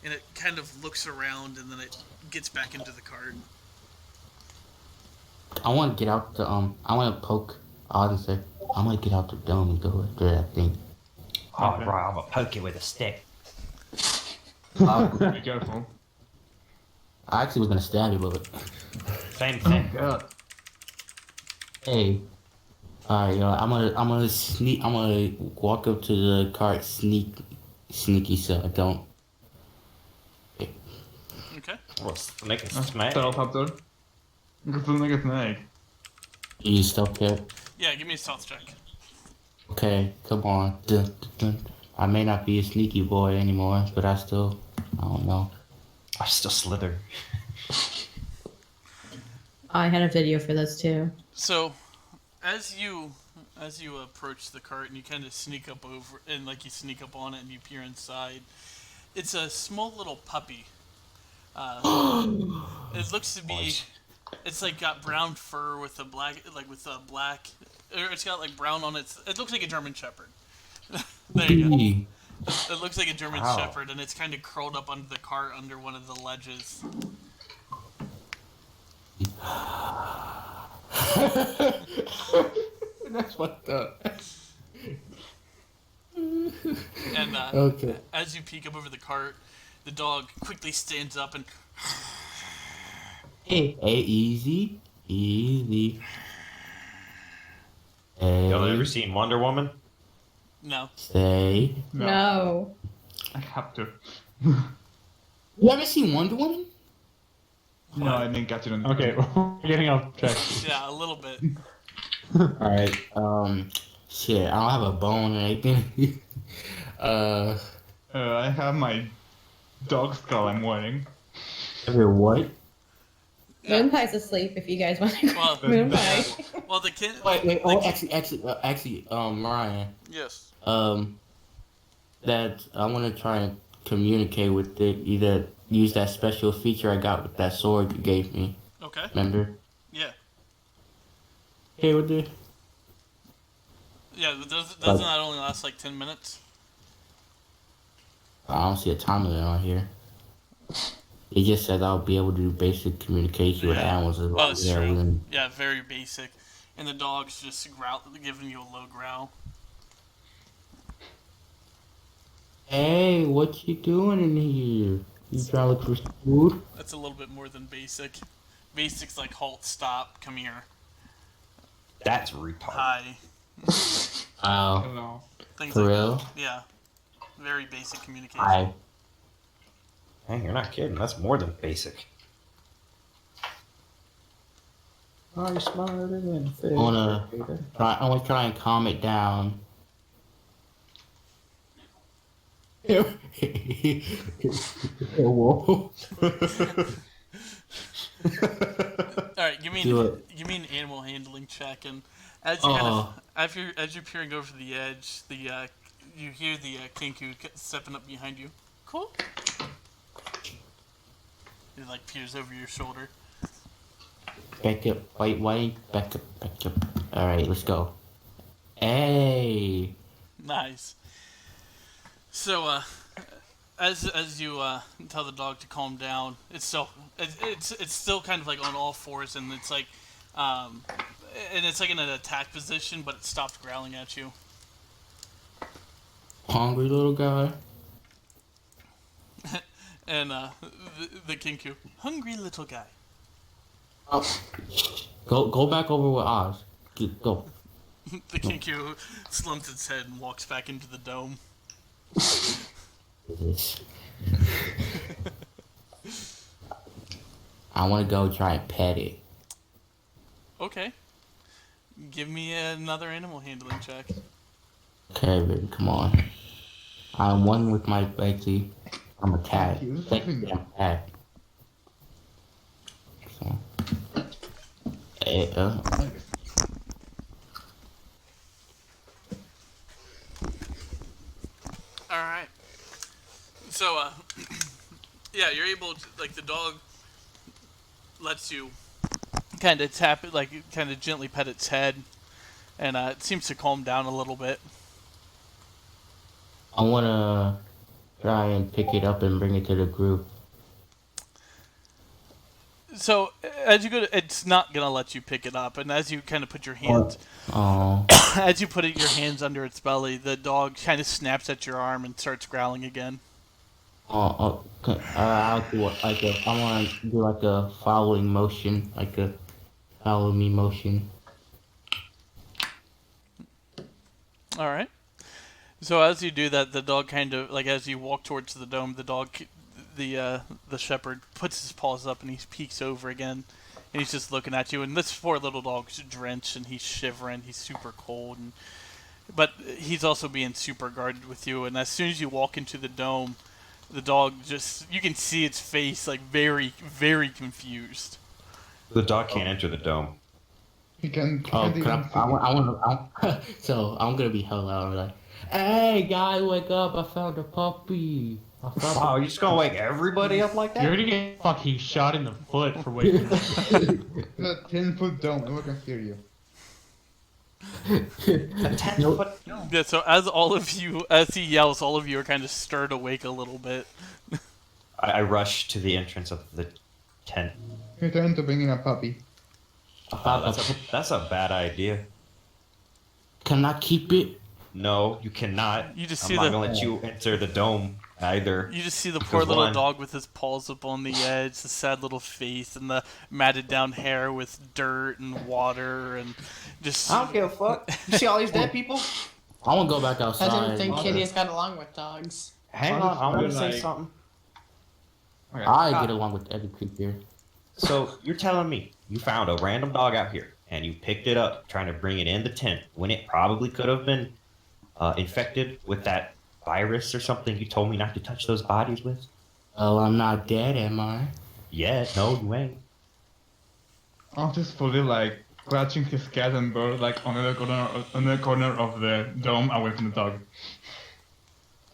and it kind of looks around and then it gets back into the cart. I want to get out the I want to poke Oz and say, I want to get out the dome and go after that thing. Oh, Okay. right, I'm gonna poke you with a stick. Be careful. I actually was gonna stab you, but Same thing. God. hey, alright, I'm gonna sneak. I'm gonna walk up to the cart, sneaky, so I don't. Okay. Well, make a smash. Helicopter. You can still make a snake. You stealth check. Yeah, give me a stealth check. Okay, come on. Dun, dun, dun. I may not be a sneaky boy anymore, but I don't know. I still slither. I had a video for this too. So, as you approach the cart and you kind of sneak up over and like you sneak up on it and you peer inside, it's a small little puppy. It looks to be, it's like got brown fur with a black, or it's got like brown on its. It looks like a German Shepherd. There you go. Eee. It looks like a German Wow. Shepherd, and it's kind of curled up under the cart under one of the ledges. That's fucked up. And Okay. as you peek up over the cart, the dog quickly stands up and Hey, easy. Y'all Hey, ever seen Wonder Woman? no. stay. No. I have to. You haven't seen Wonder Woman? No, I didn't get it on. Okay, we're getting off track. Yeah, a little bit. Alright, shit, I don't have a bone or anything. I have my dog skull I'm wearing. Ever what? Moonpie's asleep if you guys want to go. Well, Moonpie. Well, the kid. Wait, the actually, Ryan, Yes. that I want to try and communicate with it, either use that special feature I got with that sword you gave me, Okay. remember? Yeah. Hey, with it? Yeah. But doesn't that only last like 10 minutes? I don't see a time limit on here. It just says I'll be able to do basic communication with Yeah. animals as Oh, well. it's true. Yeah, very basic. And the dog's just giving you a low growl. Hey, what you doing in here? You trying to look for food? That's a little bit more than basic. Basic's like halt, stop, come here, That's retarded. hi, Oh, Hello. things for like real? that. Yeah. Very basic communication. Hi. Hey, you're not kidding. That's more than basic. I'm smarter than fish. I wanna try and calm it down. Whoa. All right, give me Do it. an animal handling check, and as you kind Oh. of, as you're peering over the edge, you hear the kinku stepping up behind you. Cool. He like peers over your shoulder. Back up. Wait. Back up. Alright, let's go. Hey. Nice. So, as you tell the dog to calm down, it's still kind of like on all fours, and it's like, and it's like in an attack position, but it stopped growling at you. Hungry little guy. And the kinku, hungry little guy. Oh. Go back over with Oz. Go. The kinku slumps its head and walks back into the dome. I want to go try and pet it. Okay. Give me another animal handling check. Okay, baby, come on. I'm one with my Betsy. I'm a cat. Technically, I'm a cat. So. Alright. So, yeah, you're able to, like, the dog lets you kind of tap it, like, kind of gently pet its head, and it seems to calm down a little bit. I want to try and pick it up and bring it to the group. So as you go, it's not gonna let you pick it up, and as you kind of put your hands, Oh, as you put your hands under its belly, the dog kind of snaps at your arm and starts growling again. I'll do I want to do like a following motion, like a follow me motion. All right. So as you do that, the dog kind of like as you walk towards the dome, the shepherd puts his paws up and he peeks over again, and he's just looking at you. And this poor little dog's drenched and he's shivering. He's super cold, but he's also being super guarded with you. And as soon as you walk into the dome, the dog you can see its face like very, very confused. The dog can't enter the dome. He can. Oh, Can't even see I it. want. So I'm gonna be hell out like, hey guy, wake up! I found a puppy. Wow, you're just gonna wake everybody up like You're that? gonna get fucking shot in the foot for waking up. It's a 10-foot dome. No one can hear you. A 10-foot dome. Yeah. So as he yells, all of you are kind of stirred awake a little bit. I rush to the entrance of the tent. Return to bringing a puppy. That's a bad idea. Can I keep it? No, you cannot. You just I'm see not the gonna let you enter the dome either. You just see the poor Because little one- dog with his paws up on the edge, the sad little face, and the matted down hair with dirt and water, and just. I don't give a fuck. You see all these dead people? I want to go back I outside. didn't think kitties got along with dogs. Hang I'll on, I want to just say like- something. Okay. I get along with every creature. So you're telling me you found a random dog out here and you picked it up trying to bring it in the tent when it probably could have been infected with that virus or something you told me not to touch those bodies with? Oh, I'm not dead, am I? Yeah, no, you ain't. I'm just fully like clutching his cat and bird like on the corner of the dome away from the dog.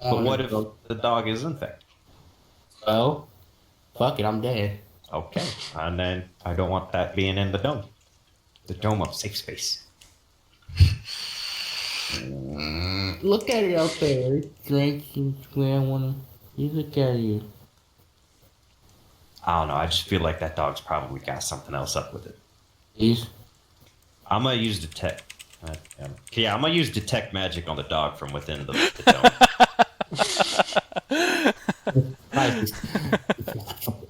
But what if the dog is infected? Well, fuck it, I'm dead. Okay, and then I don't want that being in the dome. The dome of safe space. Look at it out there. It's drinking. I wanna. You look at you. I don't know. I just feel like that dog's probably got something else up with it. Please. I'm gonna use detect. Yeah, I'm gonna use detect magic on the dog from within the dome. Nice.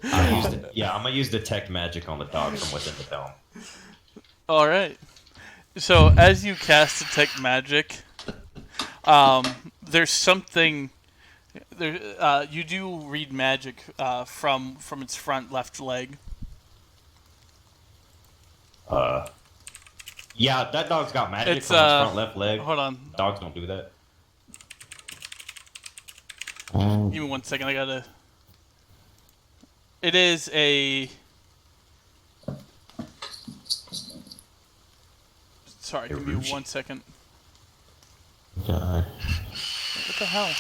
I'm gonna use detect magic on the dog from within the dome. All right. So as you cast detect magic, there's something. There, you do read magic from its front left leg. Yeah, that dog's got magic It's, from its front left leg. Hold on. Dogs don't do that. Give me 1 second. I gotta. It is a. Sorry, give me Eruji. 1 second. God. What the hell?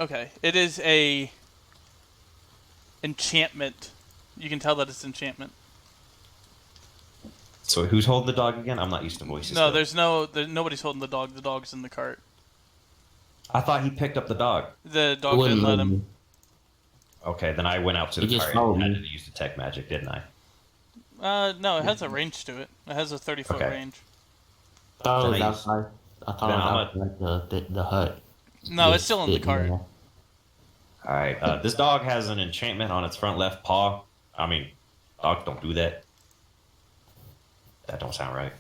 Okay, it is a enchantment. You can tell that it's enchantment. So who's holding the dog again? I'm not used to voices. No, though. nobody's holding the dog. The dog's in the cart. I thought he picked up the dog. The dog didn't let him. Okay, then I went out to He the just cart followed and had me. to use detect magic, didn't I? No, it has a range to it. It has a 30-foot Okay. range. I thought it was Then I outside. I thought then it I'm was outside the hut. No, it's Just still in the sitting cart. there. All right. This dog has an enchantment on its front left paw. I mean, dogs don't do that. That don't sound right.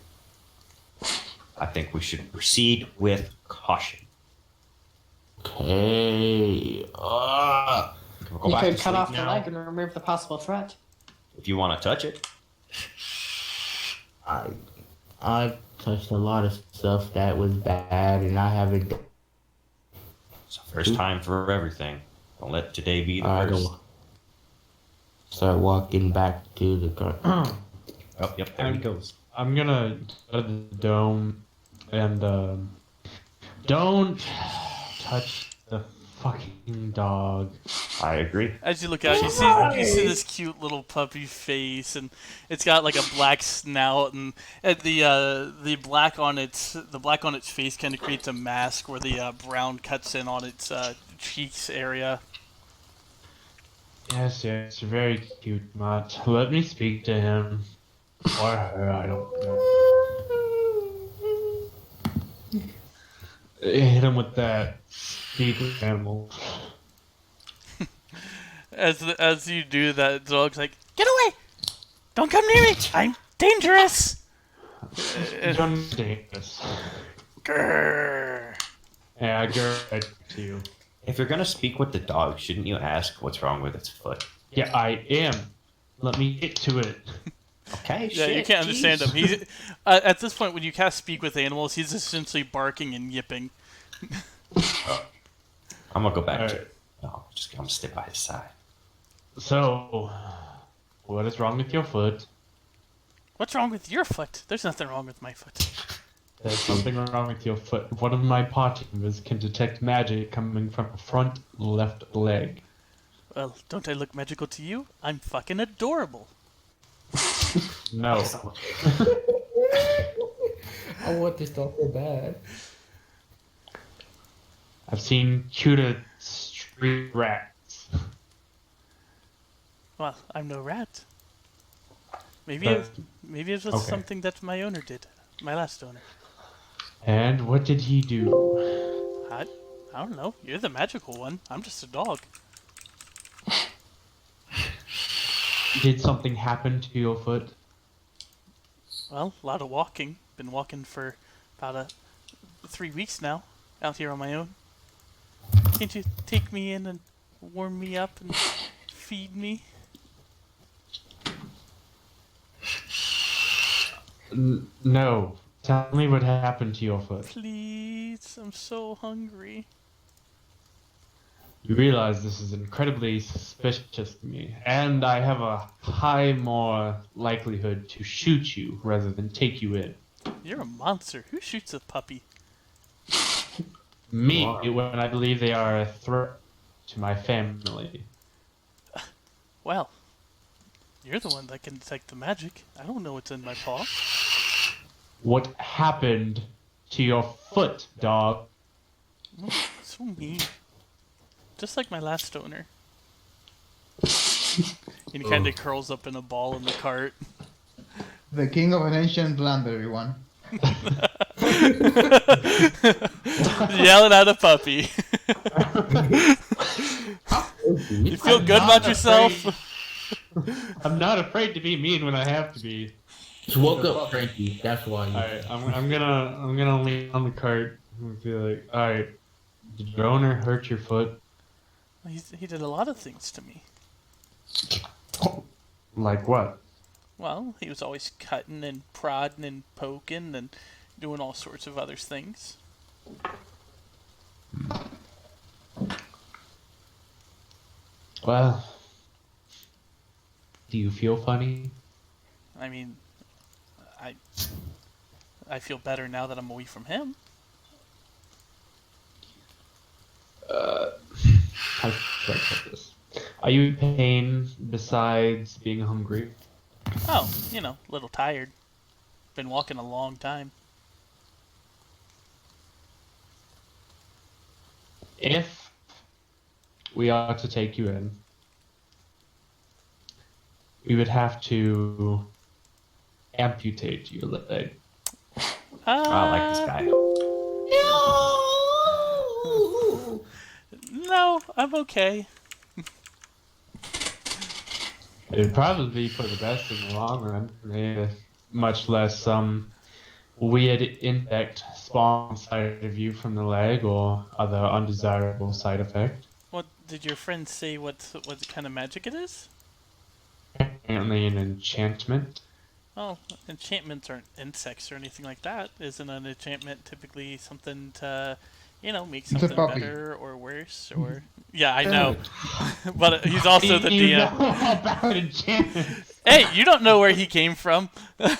I think we should proceed with caution. Okay. We'll go You back could to cut sleep off the now. leg and remove the possible threat. If you want to touch it. I've touched a lot of stuff that was bad, and I haven't. It's the first time for everything. Don't let today be the I first. don't start walking back to the car. Oh, yep, there he goes. I'm gonna go to the dome and don't touch the fucking dog. I agree. As you look out, you see this cute little puppy face, and it's got like a black snout, and the black on its face kind of creates a mask where the brown cuts in on its cheeks area. Yes, you're very cute, Matt. Let me speak to him. Or her, I don't know. Hit him with that. Speak with animal. As you do that, the dog's like, "Get away! Don't come near me! I'm dangerous!" John Davis. Grrr. Yeah, good to you. If you're gonna speak with the dog, shouldn't you ask what's wrong with its foot? Yeah, I am. Let me get to it. Okay, Yeah, shit, you can't understand jeez. him. He's at this point when you cast speak with animals, he's essentially barking and yipping. I'm gonna go back to. Alright. No, I'm gonna stay by his side. So, what is wrong with your foot? What's wrong with your foot? There's nothing wrong with my foot. There's something wrong with your foot. One of my party members can detect magic coming from the front left leg. Well, don't I look magical to you? I'm fucking adorable. No. I want this dog so bad. I've seen cuter street rats. Well, I'm no rat. Maybe But- maybe it was okay. something that my owner did. My last owner. And what did he do? I don't know. You're the magical one. I'm just a dog. Did something happen to your foot? Well, a lot of walking. Been walking for about 3 weeks now, out here on my own. Can't you take me in and warm me up and feed me? No. Tell me what happened to your foot. Please, I'm so hungry. You realize this is incredibly suspicious to me, and I have a high more likelihood to shoot you rather than take you in. You're a monster. Who shoots a puppy? Me, when I believe they are a threat to my family. Well, you're the one that can detect the magic. I don't know what's in my paw. What happened to your foot, dog? So mean. Just like my last owner. And he kind of curls up in a ball in the cart. The king of an ancient land, everyone. Yelling at a puppy. You feel good about yourself? I'm not afraid to be mean when I have to be. Just woke up, Frankie. That's why. Alright, I'm gonna lean on the cart and be like, alright, did your owner hurt your foot? He did a lot of things to me. Like what? Well, he was always cutting and prodding and poking and doing all sorts of other things. Well, do you feel funny? I mean, I feel better now that I'm away from him. How should I put this? Are you in pain besides being hungry? Oh, a little tired. Been walking a long time. If we are to take you in, we would have to amputate your leg. I like this guy. No, I'm okay. It would probably be for the best in the long run. Much less some weird insect spawn inside of you from the leg or other undesirable side effect. What did your friend say? What kind of magic it is? Apparently an enchantment. Oh, enchantments aren't insects or anything like that. Isn't an enchantment typically something to, make a something puppy. better or worse? Or yeah, I know, but he's also the You DM. know about enchantments. Hey, you don't know where he came from. Why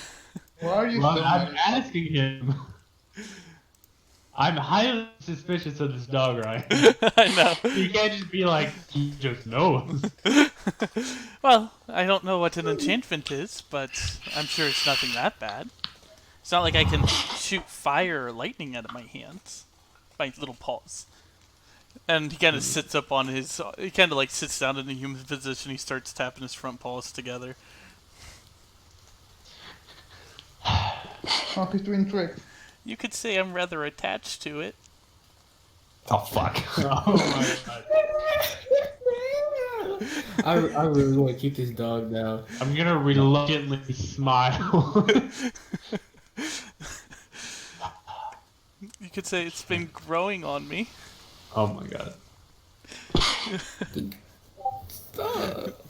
are you Well, so I'm mad? asking him. I'm highly suspicious of this dog, right? I know. You can't just be like, he just knows. Well, I don't know what an enchantment is, but I'm sure it's nothing that bad. It's not like I can shoot fire or lightning out of my hands. My little paws. And he kind of sits up on his. He kind of like sits down in a human position. He starts tapping his front paws together. Oh, he's doing tricks. You could say I'm rather attached to it. Oh fuck. Oh my god. I really want to keep this dog now. I'm gonna reluctantly smile. You could say it's been growing on me. Oh my god. Stop.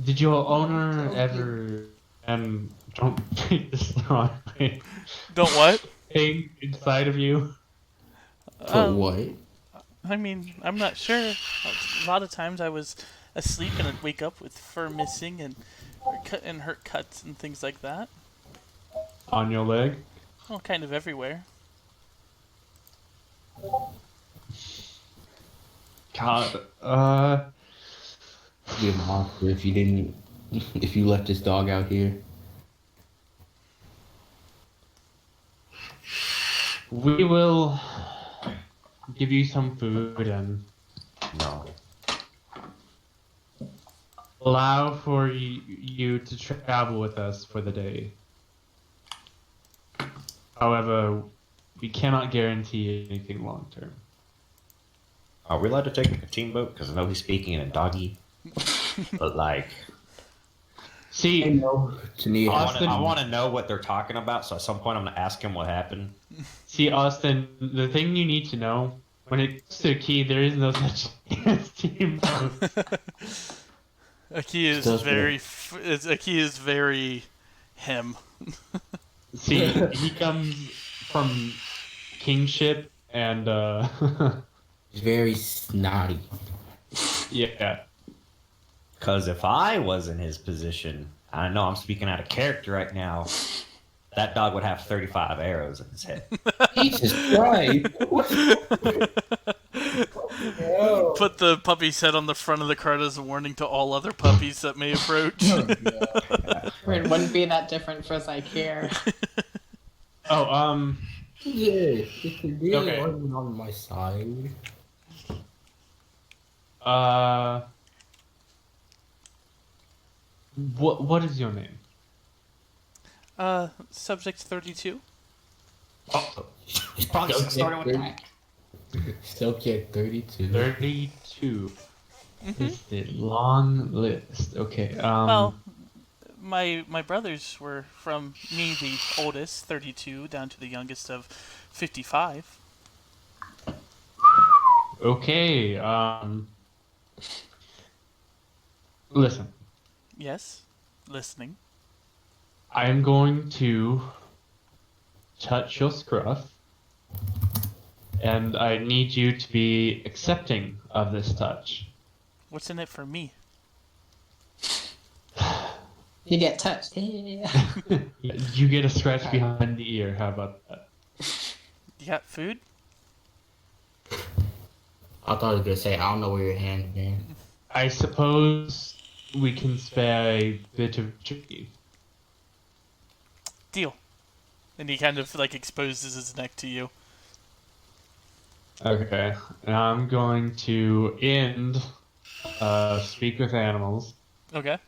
Did your owner ever don't take this the wrong way, Don't what? thing inside of you? For what? I mean, I'm not sure. A lot of times I was asleep and I'd wake up with fur missing and hurt cuts and things like that. On your leg? Well, kind of everywhere. God, Be a monster if you left this dog out here. we will give you some food and No. allow for you to travel with us for the day. However, we cannot guarantee anything long term. Are we allowed to take a team boat? Because I know he's speaking in a doggy. But like, See, Tania, Austin- I want to know what they're talking about. So at some point, I'm gonna ask him what happened. Austin, the thing you need to know, when it comes to a key, there is no such thing as team mode. Aki is Does very. Aki is very him. See, he comes from kingship and, he's very snotty. yeah. Because if I was in his position, I know I'm speaking out of character right now. That dog would have 35 arrows in his head. Jesus Christ! Put the puppy's head on the front of the cart as a warning to all other puppies that may approach. It wouldn't be that different for Zykeer. Oh, Yeah, it's really Okay. on my side. what is your name? Subject 32. He's probably starting with that. Still kid 32. 32. Is the long list. Okay, Well, my brothers were from me, the oldest, 32, down to the youngest of 55. okay, listen. Yes, listening. I am going to touch your scruff, and I need you to be accepting of this touch. What's in it for me? You get touched. Yeah. You get a scratch behind the ear. How about that? You got food? I thought I was gonna say, I don't know where your hand been. I suppose we can spare a bit of jerky. Deal. And he kind of like exposes his neck to you. Okay, now I'm going to end Speak with Animals Okay.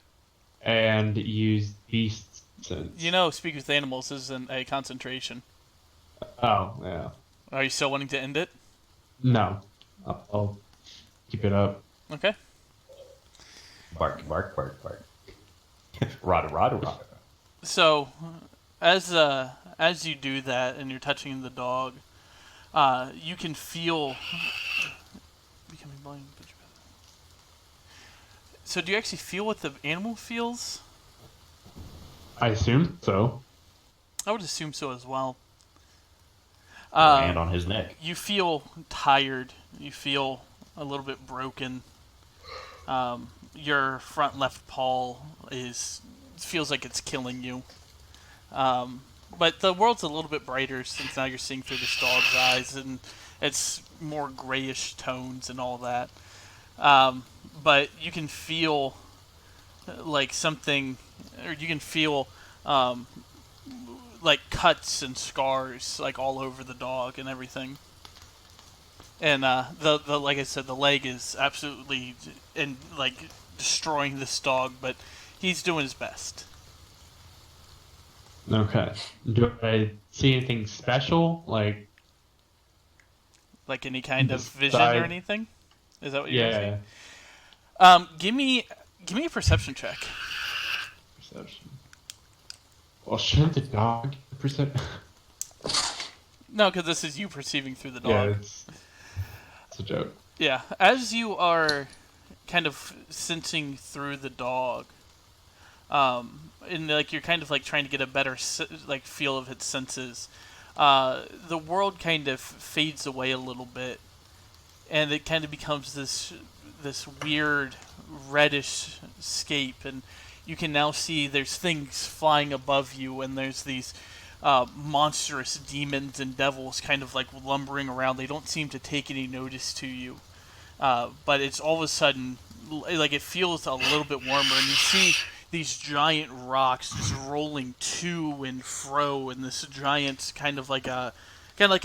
and use Beast Sense. You know, speak with animals isn't a concentration. Oh, yeah. Are you still wanting to end it? No. I'll keep it up. Okay. Bark, bark, bark, bark. Rada, rada, rada. So, as you do that and you're touching the dog, you can feel becoming blind. So, do you actually feel what the animal feels? I assume so. I would assume so as well. Hand on his neck. You feel tired. You feel a little bit broken. Your front left paw feels like it's killing you. But the world's a little bit brighter since now you're seeing through this dog's eyes, and it's more grayish tones and all that. But you can feel like something, or you can feel like cuts and scars like all over the dog and everything. and the like I said, the leg is absolutely and like destroying this dog, but he's doing his best. Okay. Do I see anything special? Like Like any kind of vision Beside- or anything? Is that what you're yeah, saying? Give me a perception check. perception. Well, shouldn't the dog percep? No, because this is you perceiving through the Yeah, dog. it's a joke. Yeah, as you are kind of sensing through the dog, and like you're kind of like trying to get a better like feel of its senses, the world kind of fades away a little bit, and it kind of becomes this weird reddish scape, and you can now see there's things flying above you, and there's these monstrous demons and devils kind of like lumbering around. They don't seem to take any notice to you. But it's all of a sudden, like it feels a little bit warmer, and you see these giant rocks just rolling to and fro, and this giant kind of like a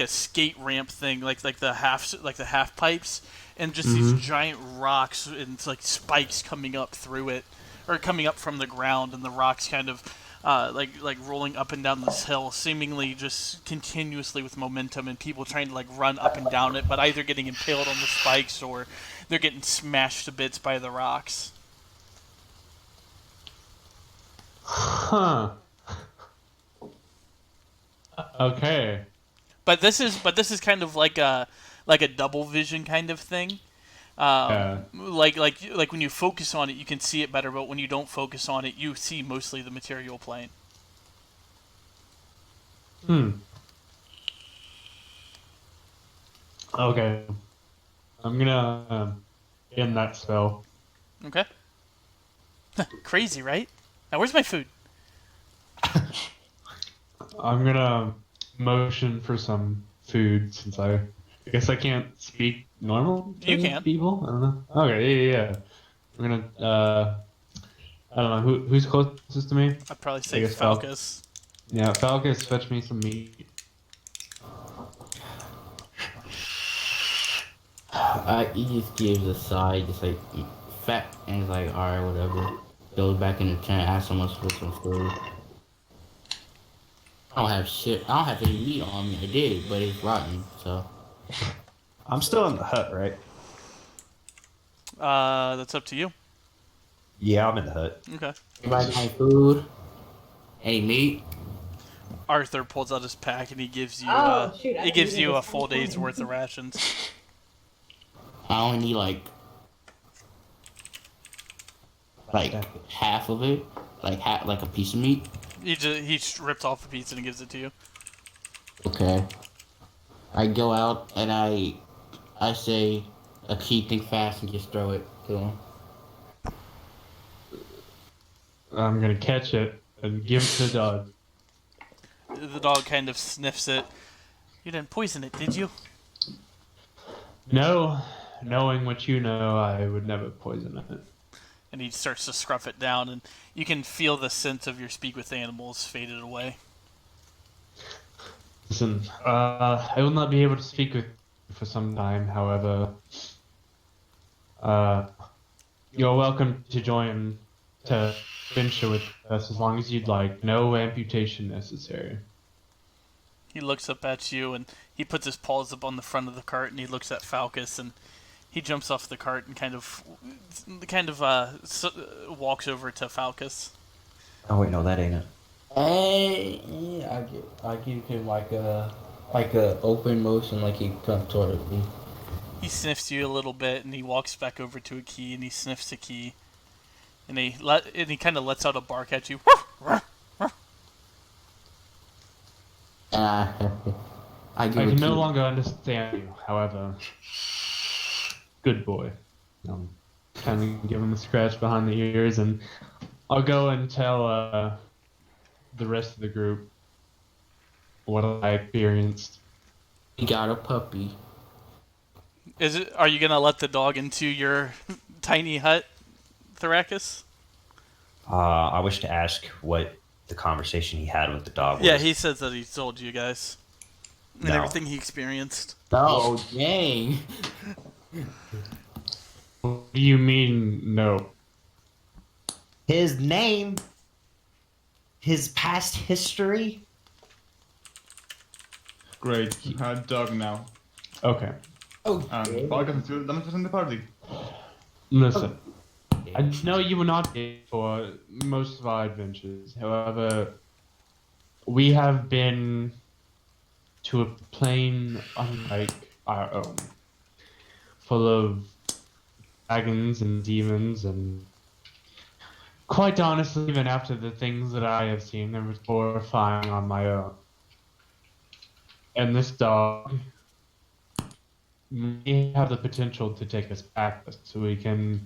skate ramp thing, like the half pipes, and just these giant rocks and it's like spikes coming up through it, or coming up from the ground, and the rocks kind of like rolling up and down this hill, seemingly just continuously with momentum, and people trying to like run up and down it, but either getting impaled on the spikes or they're getting smashed to bits by the rocks. Huh. Okay. But this is kind of like a double vision kind of thing. Like when you focus on it, you can see it better, but when you don't focus on it, you see mostly the material plane. Okay. I'm gonna end that spell. Okay. Crazy, right? Now where's my food? I'm gonna motion for some food since I guess I can't speak normal to You can. people. I don't know. Okay, yeah. I'm gonna I don't know who's closest to me. I'd probably I say guess Falcus. Yeah, Falcus, fetch me some meat. He just gives a sigh, just like fat, and he's like, all right, whatever. Goes back in the tent, asks someone for some food. I don't have shit. I don't have any meat on me. I did, but it's rotten. So I'm still in the hut, right? That's up to you. Yeah, I'm in the hut. Okay. anybody got any food? Any meat? Arthur pulls out his pack and he gives you Oh, shoot, I he gives didn't you even a full see day's mine. worth of rations. I only need like half of it, like a piece of meat. He rips off the pizza and gives it to you. Okay. I go out and I say a key, think fast, and just throw it to him. I'm gonna catch it and give it to the dog. The dog kind of sniffs it. You didn't poison it, did you? No, knowing what you know, I would never poison it. And he starts to scruff it down, and you can feel the sense of your speak with animals faded away. Listen, I will not be able to speak with you for some time. However, you're welcome to join to venture with us as long as you'd like. No amputation necessary. He looks up at you, and he puts his paws up on the front of the cart, and he looks at Falcus, and he jumps off the cart and kind of walks over to Falcus. Oh wait, no, that ain't it. Hey, I give him like a open motion, like he comes toward me. He sniffs you a little bit, and he walks back over to a key, and he sniffs a key, and he kind of lets out a bark at you. And I give I it can to no you. longer understand you. However, good boy. Kind of give him a scratch behind the ears, and I'll go and tell the rest of the group what I experienced. He got a puppy. Are you gonna let the dog into your tiny hut, Thoracus? I wish to ask what the conversation he had with the dog was. Yeah, he says that he told you guys. and No. everything he experienced. Oh, dang. What do you mean, no? His name, his past history. Great. We have a dog now. Okay. And Vargas is still the dumbest person in the party. Listen, I know you were not here for most of our adventures. However, we have been to a plane unlike our own, full of dragons and demons, and quite honestly, even after the things that I have seen, there was horrifying on my own. And this dog may have the potential to take us back so we can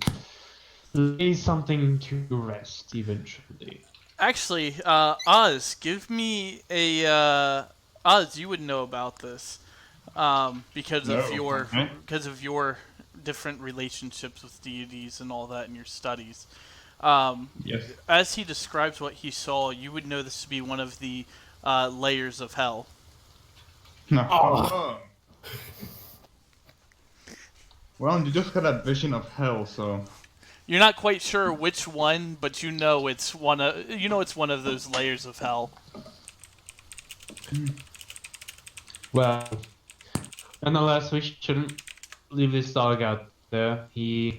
lay something to rest eventually. Actually, Oz, give me a Oz. You would know about this because of No, your okay. different relationships with deities and all that in your studies. Yes. As he describes what he saw, you would know this to be one of the layers of hell. No. Oh. Well, you just had a vision of hell, so. You're not quite sure which one, but you know it's one of those layers of hell. Well, nonetheless, we shouldn't leave this dog out there. It's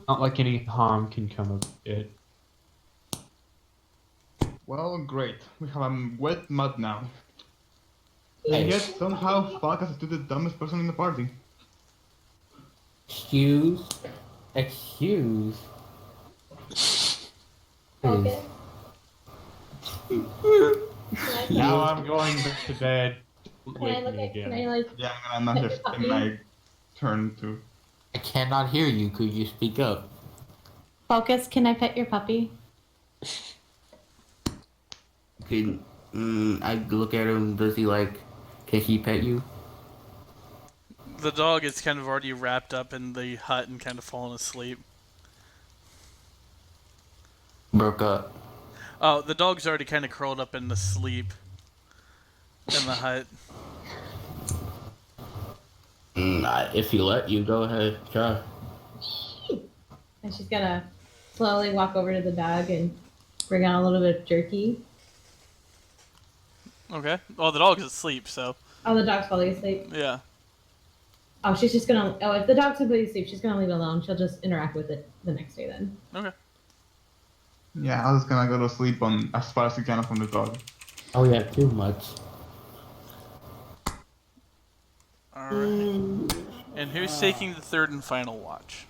not like any harm can come of it. Well, great. We have a wet mud now. And yet, somehow, Vargas is still the dumbest person in the party. Excuse. Okay. Now I'm going back to bed. Can I Wake look me at? Can I again. like? Yeah, I'm not here in my turn to. I cannot hear you. Could you speak up? Focus. Can I pet your puppy? Can I look at him? Does he like? Can he pet you? The dog is kind of already wrapped up in the hut and kind of fallen asleep. Broke up. Oh, the dog's already kind of curled up in the sleep in the hut. If he let you, go ahead. Try. And she's gonna slowly walk over to the dog and bring out a little bit of jerky. Okay. Well, the dog's asleep, so Oh, the dog's falling asleep. yeah. Oh, she's just gonna. Oh, if the dog's completely asleep, she's gonna leave it alone. She'll just interact with it the next day then. Okay. Yeah, I was gonna go to sleep on as far as you can from the dog. Oh yeah, too much. All right. And who's taking the third and final watch?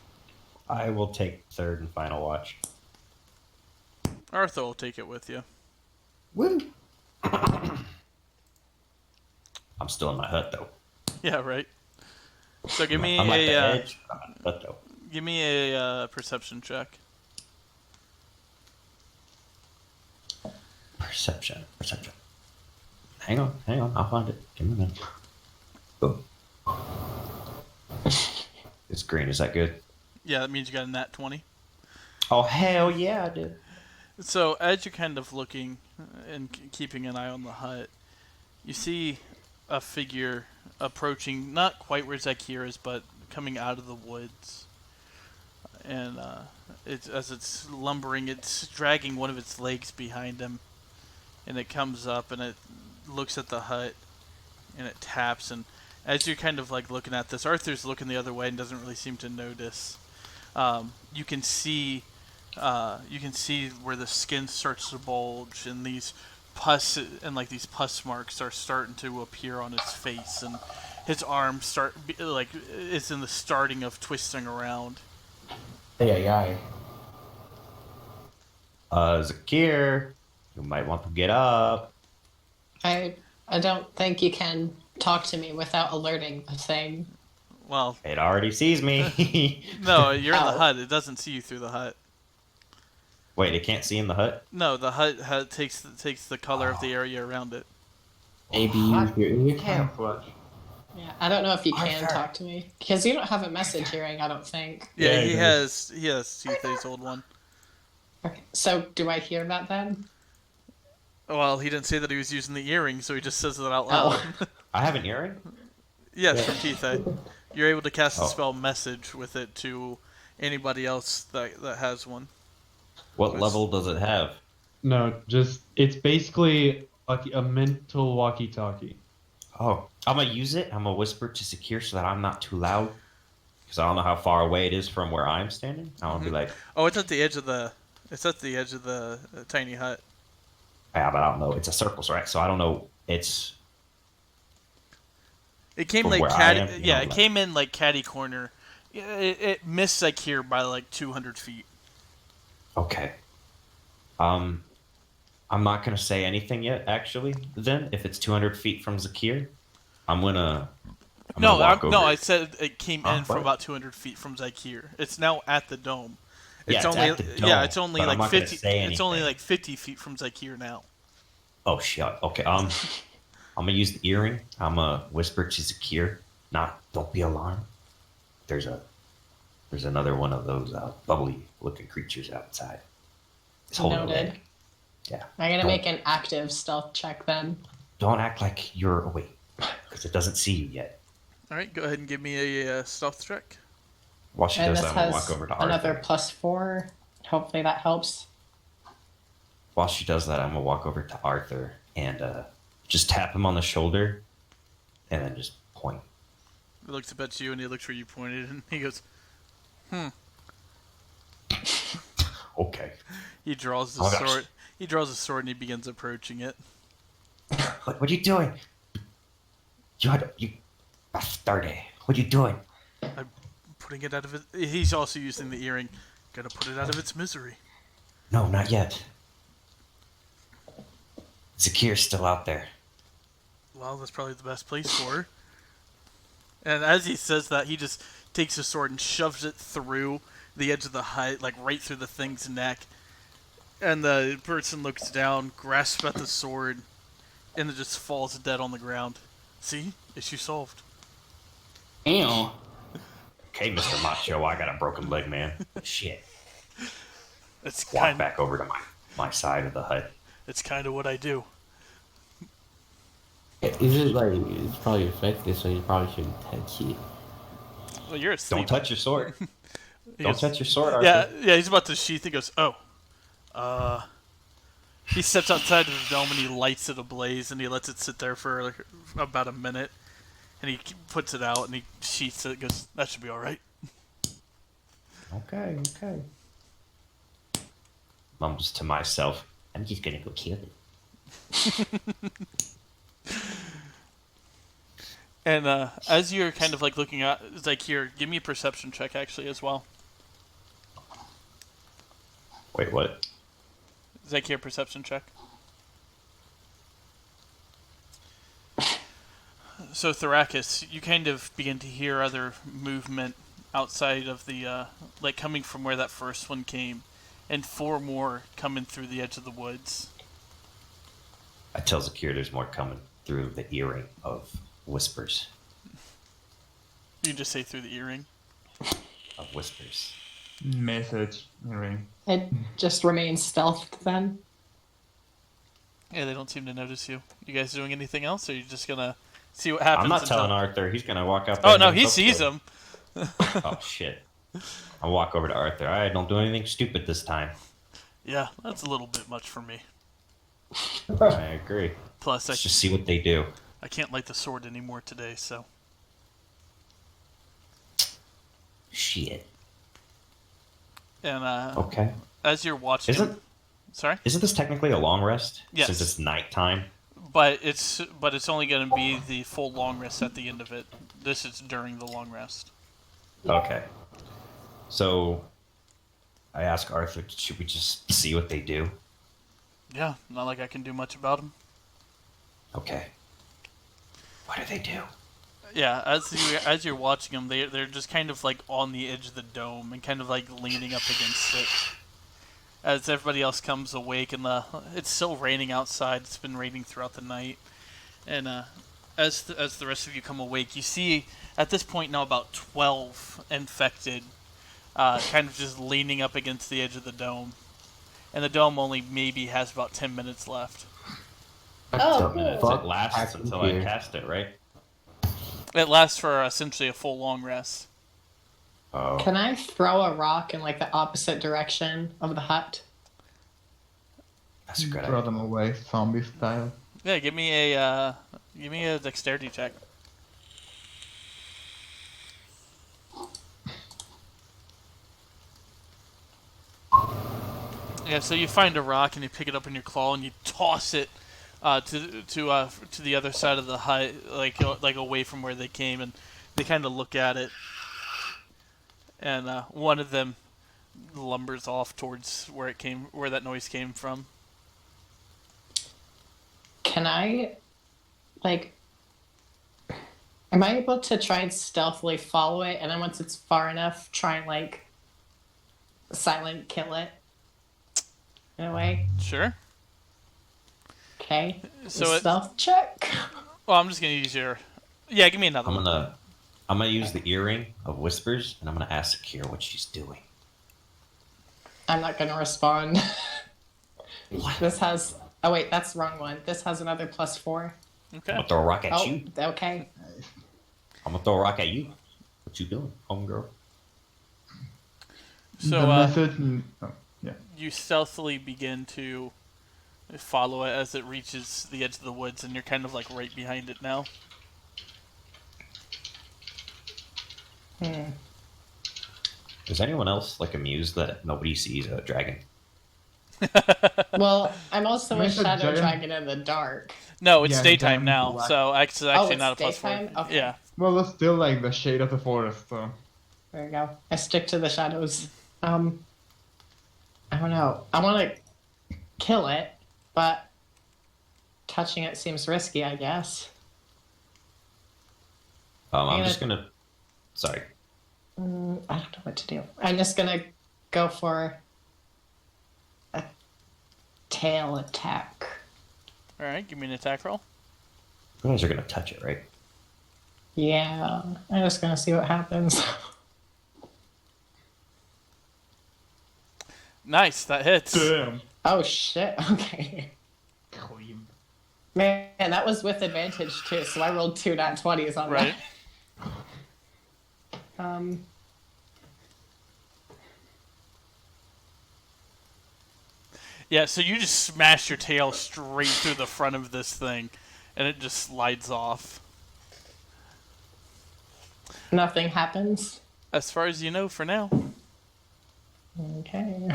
I will take third and final watch. Arthur will take it with you. Well, I'm still in my hut though. Yeah, right. So give me I'm at the a edge. I'm in the hut though. give me a perception check. Perception. Hang on. I'll find it. Give me a minute. Oh. It's green. Is that good? Yeah, that means you got a nat 20. Oh hell yeah, I did. So as you're kind of looking and keeping an eye on the hut, you see a figure approaching, not quite where Zakir is, but coming out of the woods. And as it's lumbering, it's dragging one of its legs behind him. And it comes up and it looks at the hut and it taps. And as you're kind of like looking at this, Arthur's looking the other way and doesn't really seem to notice. You can see where the skin starts to bulge and these pus marks are starting to appear on his face, and his arms it's in the starting of twisting around. Hey. Zakir, you might want to get up. I don't think you can talk to me without alerting the thing. Well, It already sees me. no, you're in the Ow. hut. It doesn't see you through the hut. Wait, it can't see in the hut? No, the hut takes the color of the area around it. Maybe use your ear. Camouflage. Yeah, I don't know if you can Arthur. talk to me because you don't have a message hearing. I don't think. Yeah, Yeah, he he has Tuesday's old one. Okay, so do I hear that then? Well, he didn't say that he was using the earring, so he just says that out loud. Oh. I have an earring. Yes, from Tithe. You're able to cast the Oh. spell message with it to anybody else that has one. What Nice. level does it have? No, just it's basically like a mental walkie-talkie. Oh, I'm gonna use it. I'm gonna whisper to Secure so that I'm not too loud, because I don't know how far away it is from where I'm standing. I want to be like, Oh, it's at the edge of the. It's at the edge of the tiny hut. yeah, but I don't know. It's a circles, right? So I don't know. It's It came From like where I caddy. am, you Yeah, know, it like- came in like caddy corner. Yeah, it missed like here by like 200 feet. okay. I'm not gonna say anything yet. Actually, then if it's 200 feet from Zakir, I'm gonna walk over. I said it came in from what? about 200 feet from Zakir. It's now at the dome. Yeah, it's only at the yeah, dome, it's only but I'm like not gonna 50. say It's only anything. like 50 feet from Zakir now. Oh shit. Okay. I'm gonna use the earring. I'm gonna whisper to Zakir. Don't be alarmed. There's another one of those bubbly looking creatures outside. It's holding a Noted. leg. Yeah. I'm gonna Don't- make an active stealth check then. Don't act like you're awake, because it doesn't see you yet. All right, go ahead and give me a stealth check. While she And does this that, I'm gonna has walk over to another Arthur. +4. Hopefully that helps. While she does that, I'm gonna walk over to Arthur and just tap him on the shoulder, and then just point. He looks up at you and he looks where you pointed and he goes. Okay. He draws the Oh, gosh. sword. He draws a sword and he begins approaching it. What are you doing? You bastard! What are you doing? I'm putting it out of it. He's also using the earring. Gotta put it out of its misery. No, not yet. Zakir's still out there. Well, that's probably the best place for her. And as he says that, he just takes his sword and shoves it through the edge of the hut, like right through the thing's neck. And the person looks down, grasps at the sword, and it just falls dead on the ground. See? Issue solved. Damn. Okay, Mr. Macho, I got a broken leg, man. Shit. It's Walk kind. back over to my side of the hut. It's kind of what I do. Is it like it's probably affected, so you probably shouldn't touch it? Well, you're asleep. Don't touch your sword. He Don't goes, touch your sword, Arthur. Yeah, he's about to sheath. He goes, oh. He steps outside of the dome and he lights it ablaze and he lets it sit there for like about a minute. And he puts it out and he sheaths it. Goes, that should be all right. Okay. Mumbles to myself, I'm just gonna go kill it. And as you're kind of like looking at, it's like here, give me a perception check actually as well. Wait, what? Zakir, perception check. So Thrakis, you kind of begin to hear other movement outside of the, like coming from where that first one came, and 4 more coming through the edge of the woods. I tell Zakir there's more coming through the earring of whispers. You can just say through the earring. Of whispers. Message ring. It just remains stealthed then. Yeah, they don't seem to notice you. You guys doing anything else, or are you just gonna see what happens? I'm not until- telling Arthur. He's gonna walk out there. Oh and no, jump he up sees there. him. Oh shit. I'll walk over to Arthur. Alright, don't do anything stupid this time. Yeah, that's a little bit much for me. I agree. Plus, Let's just see what they do. I can't light the sword anymore today, so. Shit. And Okay. as you're watching, sorry, Isn't this technically a long rest? Yes. Since it's nighttime. but it's only going to be the full long rest at the end of it. This is during the long rest. Okay. So I ask Arthur, should we just see what they do? Yeah, not like I can do much about them. Okay. What do they do? Yeah, as you're watching them, they're just kind of like on the edge of the dome and kind of like leaning up against it. As everybody else comes awake and it's still raining outside. It's been raining throughout the night, and as the rest of you come awake, you see at this point now about 12 infected, kind of just leaning up against the edge of the dome, and the dome only maybe has about 10 minutes left. Oh, minutes. cool. It lasts until I cast it, right? It lasts for essentially a full long rest. Oh. Can I throw a rock in like the opposite direction of the hut? That's a good Throw idea. them away, zombie style. Yeah, give me a dexterity check. Yeah, so you find a rock and you pick it up in your claw and you toss it to the other side of the hut, like away from where they came, and they kind of look at it, and one of them lumbers off towards where that noise came from. Can I, like, am I able to try and stealthily follow it, and then once it's far enough, try and like silent kill it? In a way. Sure. Okay. So it, Stealth check. well, I'm just gonna use your. Yeah, give me another one. I'm gonna use the earring of whispers, and I'm gonna ask Sakira what she's doing. I'm not gonna respond. What? This has. Oh wait, that's the wrong one. This has another +4. Okay. I'm gonna throw a rock at Oh, you. okay. I'm gonna throw a rock at you. What you doing, homegirl? So the message. Oh, yeah. you stealthily begin to follow it as it reaches the edge of the woods, and you're kind of like right behind it now. Is anyone else like amused that nobody sees a dragon? Well, I'm also a There's a shadow giant- dragon in the dark. No, it's Yeah, daytime giant now, black- so it's actually it's not a +4. daytime? Okay. Yeah. Well, it's still like the shade of the forest, so. There you go. I stick to the shadows. I don't know. I want to kill it, but touching it seems risky, I guess. I'm Yeah. just gonna. Sorry. I don't know what to do. I'm just gonna go for a tail attack. All right, give me an attack roll. You guys are gonna touch it, right? Yeah, I'm just gonna see what happens. Nice, that hits. Damn. Oh shit! Okay. Clean. Man, that was with advantage too. So I rolled 2 nat 20s on Right. that. Yeah, so you just smash your tail straight through the front of this thing, and it just slides off. Nothing happens. As far as you know for now. Okay.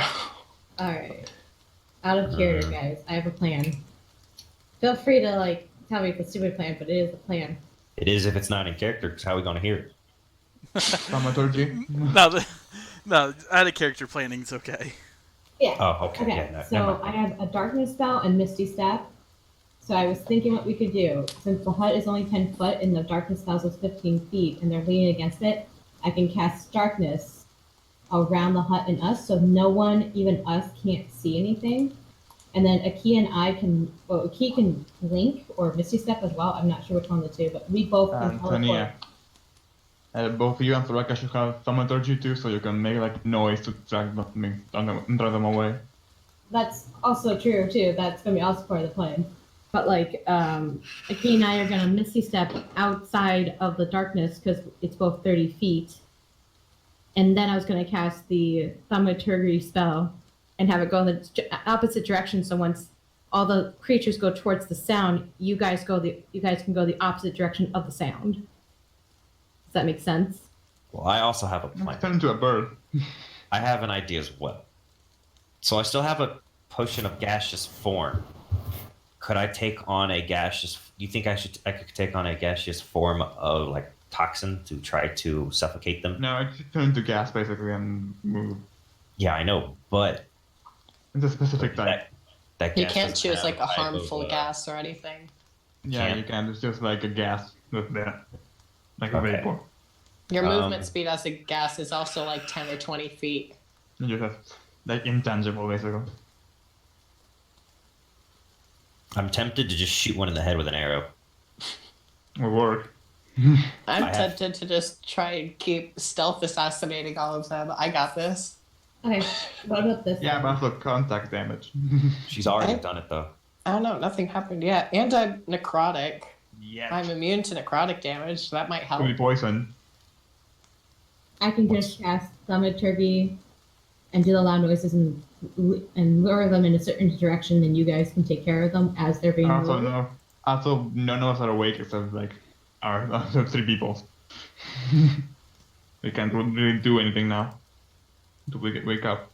All right. Out of character, guys. I have a plan. Feel free to like tell me it's a stupid plan, but it is a plan. It is if it's not in character, because how are we gonna hear it? Thaumaturgy. No, out of character planning's okay. Yeah. Oh, okay. Okay. Yeah, never So mind. I have a darkness spell and misty step. So I was thinking what we could do, since the hut is only 10 foot and the darkness spell is 15 feet, and they're leaning against it, I can cast darkness around the hut and us, so no one, even us, can't see anything. And then Aki and I can, well, Aki can blink or misty step as well. I'm not sure which one of the two, but we both can teleport. Tania. Both you and Soraka should have thaumaturgy too, so you can make like noise to drive them away. That's also true too. That's gonna be also part of the plan. But like, Aki and I are gonna misty step outside of the darkness because it's both 30 feet. And then I was gonna cast the thaumaturgy spell and have it go in the opposite direction. So once all the creatures go towards the sound, you guys can go the opposite direction of the sound. Does that make sense? Well, I also have a plan. Turn into a bird. I have an idea as well. So I still have a potion of gaseous form. Could I take on a gaseous? You think I could take on a gaseous form of like toxin to try to suffocate them? No, it turn into gas basically and move. Yeah, I know, but It's a specific type. that You gas can't doesn't choose have like a type of, harmful gas or anything. Yeah, can't. you can. It's just like a gas that's there. Like a Okay. vapor. Your movement speed as a gas is also like 10 or 20 feet. You just have like intangible basically. I'm tempted to just shoot one in the head with an arrow. Will work. I'm I have- tempted to just try and keep stealth assassinating all of them. I got this. Okay. What about this? Yeah, but look, contact damage. She's already done it though. I don't know. Nothing happened yet. And I'm necrotic. Yeah. I'm immune to necrotic damage. So that might help. Could be poison. I can just cast Thaumaturgy and do the loud noises and lure them in a certain direction, and you guys can take care of them as they're being Also, lured. no. Also, none of us are awake except like our the 3 people. We can't really do anything now. Until we wake up.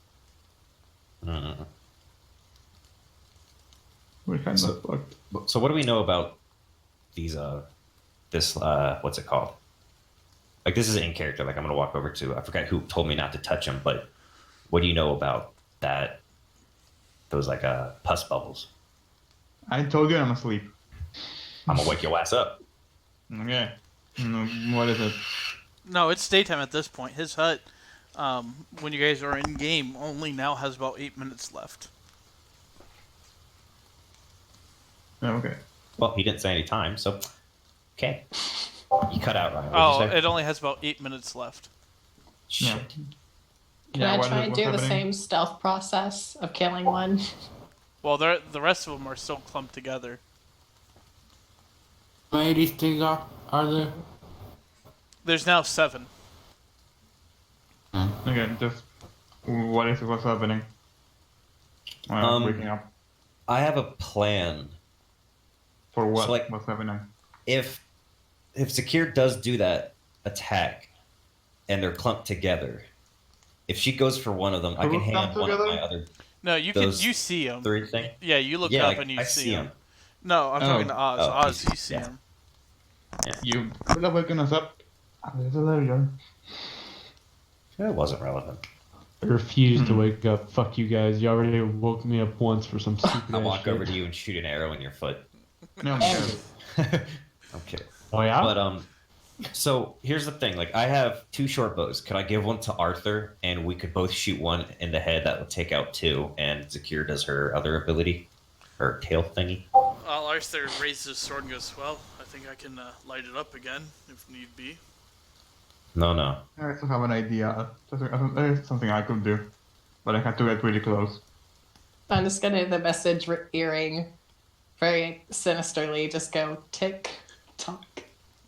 We're kind of fucked. So what do we know about these? This what's it called? Like this is in character. Like I'm gonna walk over to. I forgot who told me not to touch him, but what do you know about that? Those like pus bubbles. I told you I'm asleep. I'm gonna wake your ass up. Okay. What is it? No, it's daytime at this point. His hut, when you guys are in game, only now has about 8 minutes left. Okay. Well, he didn't say any time, so okay. You cut out, Ryan. Oh, What'd you say? it only has about 8 minutes left. Shit. Can I what try is- and what's do the happening? same stealth process of killing one? Well, the rest of them are still clumped together. How many of these things are there? There's now 7. Okay, just what's happening? Waking up. I have a plan. For what? so, like- What's happening? If Zakir does do that attack, and they're clumped together, if she goes for one of them, I Who can clumped hand one of together? my other No, you Those you see him. 3 thing. Yeah, you look Yeah, up like, and you I see him. him. No, I'm talking to Oh. Oz. Oh, Oz, he's- you see yeah. him. You could have woken us up a little earlier. It wasn't relevant. I refuse to wake up. Fuck you guys. You already woke me up once for some stupid I ass walk shit. over to you and shoot an arrow in your foot. No, I'm good. Okay. Oh yeah? But so here's the thing. Like I have 2 short bows. Could I give one to Arthur and we could both shoot one in the head that would take out 2, and Zakir does her other ability, her tail thingy. Arthur raises his sword and goes, "Well, I think I can light it up again if need be." No. I also have an idea. There's something I could do, but I have to get really close. I'm just gonna the message earring very sinisterly just go tick tock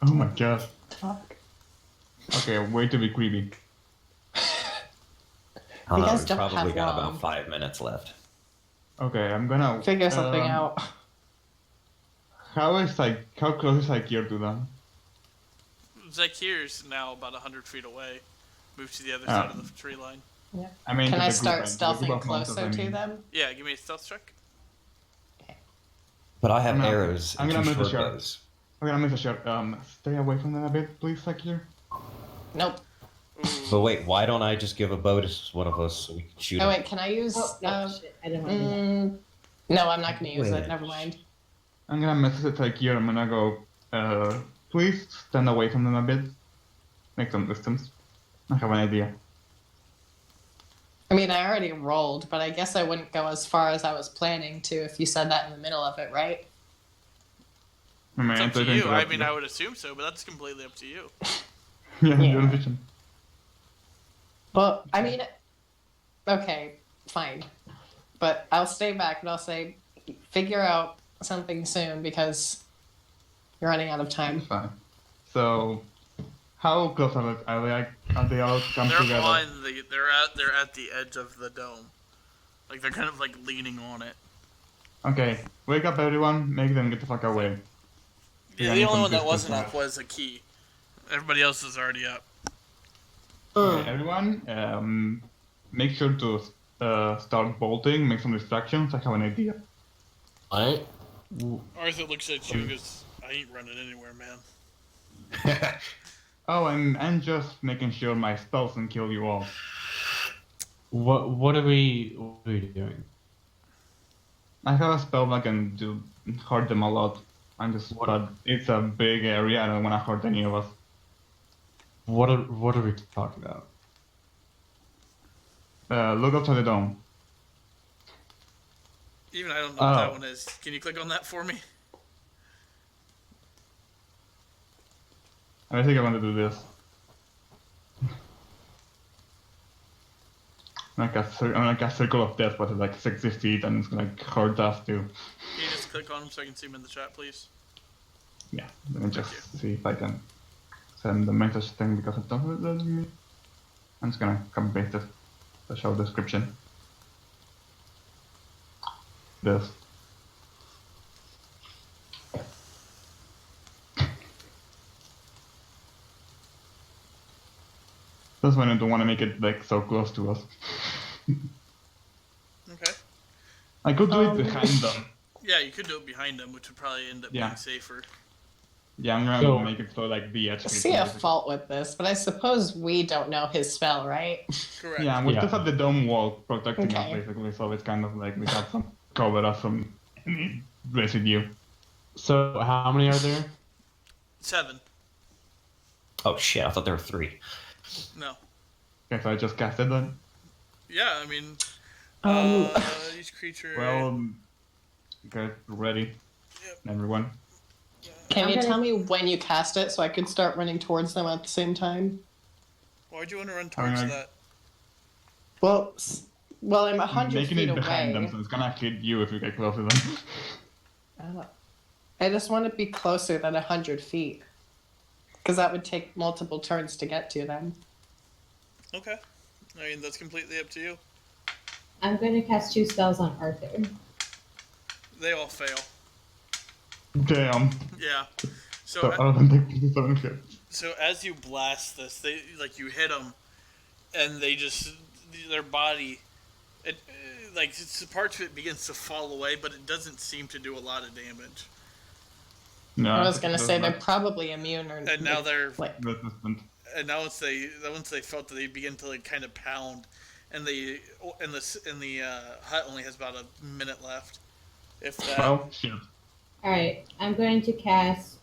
Oh my god. tock. Okay, way to be creepy. I don't You know. guys We've don't probably have got long. about 5 minutes left. Okay, I'm gonna Figure something out. How close is Ikea to them? Zakir's now about 100 feet away. Moved to the other Oh. side of the tree line. I mean, Can to I the start group, to the group stealthing of monsters, closer I to mean. them? Yeah, give me a stealth check. But I have I'm gonna- arrows I'm and gonna 2 make a short shot. bows. I'm gonna miss a shot. Stay away from them a bit, please, Ikea. Nope. But wait, why don't I just give a bow to one of us so we can shoot Oh him? wait, can I use? Oh, no, shit. I didn't want to do that. No, I'm not gonna use Wait. it. Never mind. I'm gonna message it Ikea. I'm gonna go. Please stand away from them a bit. Make some distance. I have an idea. I mean, I already rolled, but I guess I wouldn't go as far as I was planning to if you said that in the middle of it, right? I mean, It's up I'm to sorry you. I interrupt mean, you. I would assume so, but that's completely up to you. Yeah, Yeah. your vision. Well, I mean, okay, fine. But I'll stay back and I'll say, figure out something soon because you're running out of time. Fine. So, how close are they? Are they all come They're together? on the. They're at the edge of the dome. Like they're kind of like leaning on it. Okay, wake up everyone. Make them get the fuck away. Yeah, I the need only some one that distance wasn't now. up was a key. Everybody else is already up. Okay, everyone, make sure to start bolting. Make some distractions. I have an idea. What? Arthur looks at you and goes, "I ain't running anywhere, man." Oh, and I'm just making sure my spells can kill you all. What are we doing? I have a spell that can hurt them a lot. But it's a big area. I don't want to hurt any of us. What are we talking about? Look up to the dome. Even I don't know what that Oh. one is. Can you click on that for me? I think I want to do this. like a circle of death, but it's like 60 feet, and it's gonna hurt us too. Can you just click on him so I can see him in the chat, please? Yeah, let me just see if I can send the message thing because it doesn't let me. I'm just gonna copy paste the show description. This. That's when I don't want to make it like so close to us. Okay. I could do it behind them. Yeah, you could do it behind him, which would probably end up Yeah. being safer. Yeah, I'm gonna So- make it so like the edge. I see a fault with this, but I suppose we don't know his spell, right? Correct. Yeah, we Yeah. just have the dome wall protecting us Okay. basically, so it's kind of like we have some cover us from any residue. So how many are there? 7. Oh shit! I thought there were 3. No. Okay, so I just cast it then. Yeah, I mean, each creature. Well, get ready, Yep. everyone. Can I'm you gonna- tell me when you cast it so I could start running towards them at the same time? Why'd you want to run towards Alright. that? Well, I'm 100 Making feet it behind away. them, so it's gonna hit you if you get close to them. I just want to be closer than 100 feet. Because that would take multiple turns to get to them. Okay. I mean, that's completely up to you. I'm going to cast 2 spells on Arthur. They all fail. Damn. Yeah. So So, I don't think 57 hits. so as you blast this, they you hit them, and they just their body, it parts of it begins to fall away, but it doesn't seem to do a lot of damage. No, I was going to it say does they're not. probably immune or And now they're like, Resistant. and now once they felt that they begin to like kind of pound, and the hut only has about a minute left, if that. Well, shit. Alright, I'm going to cast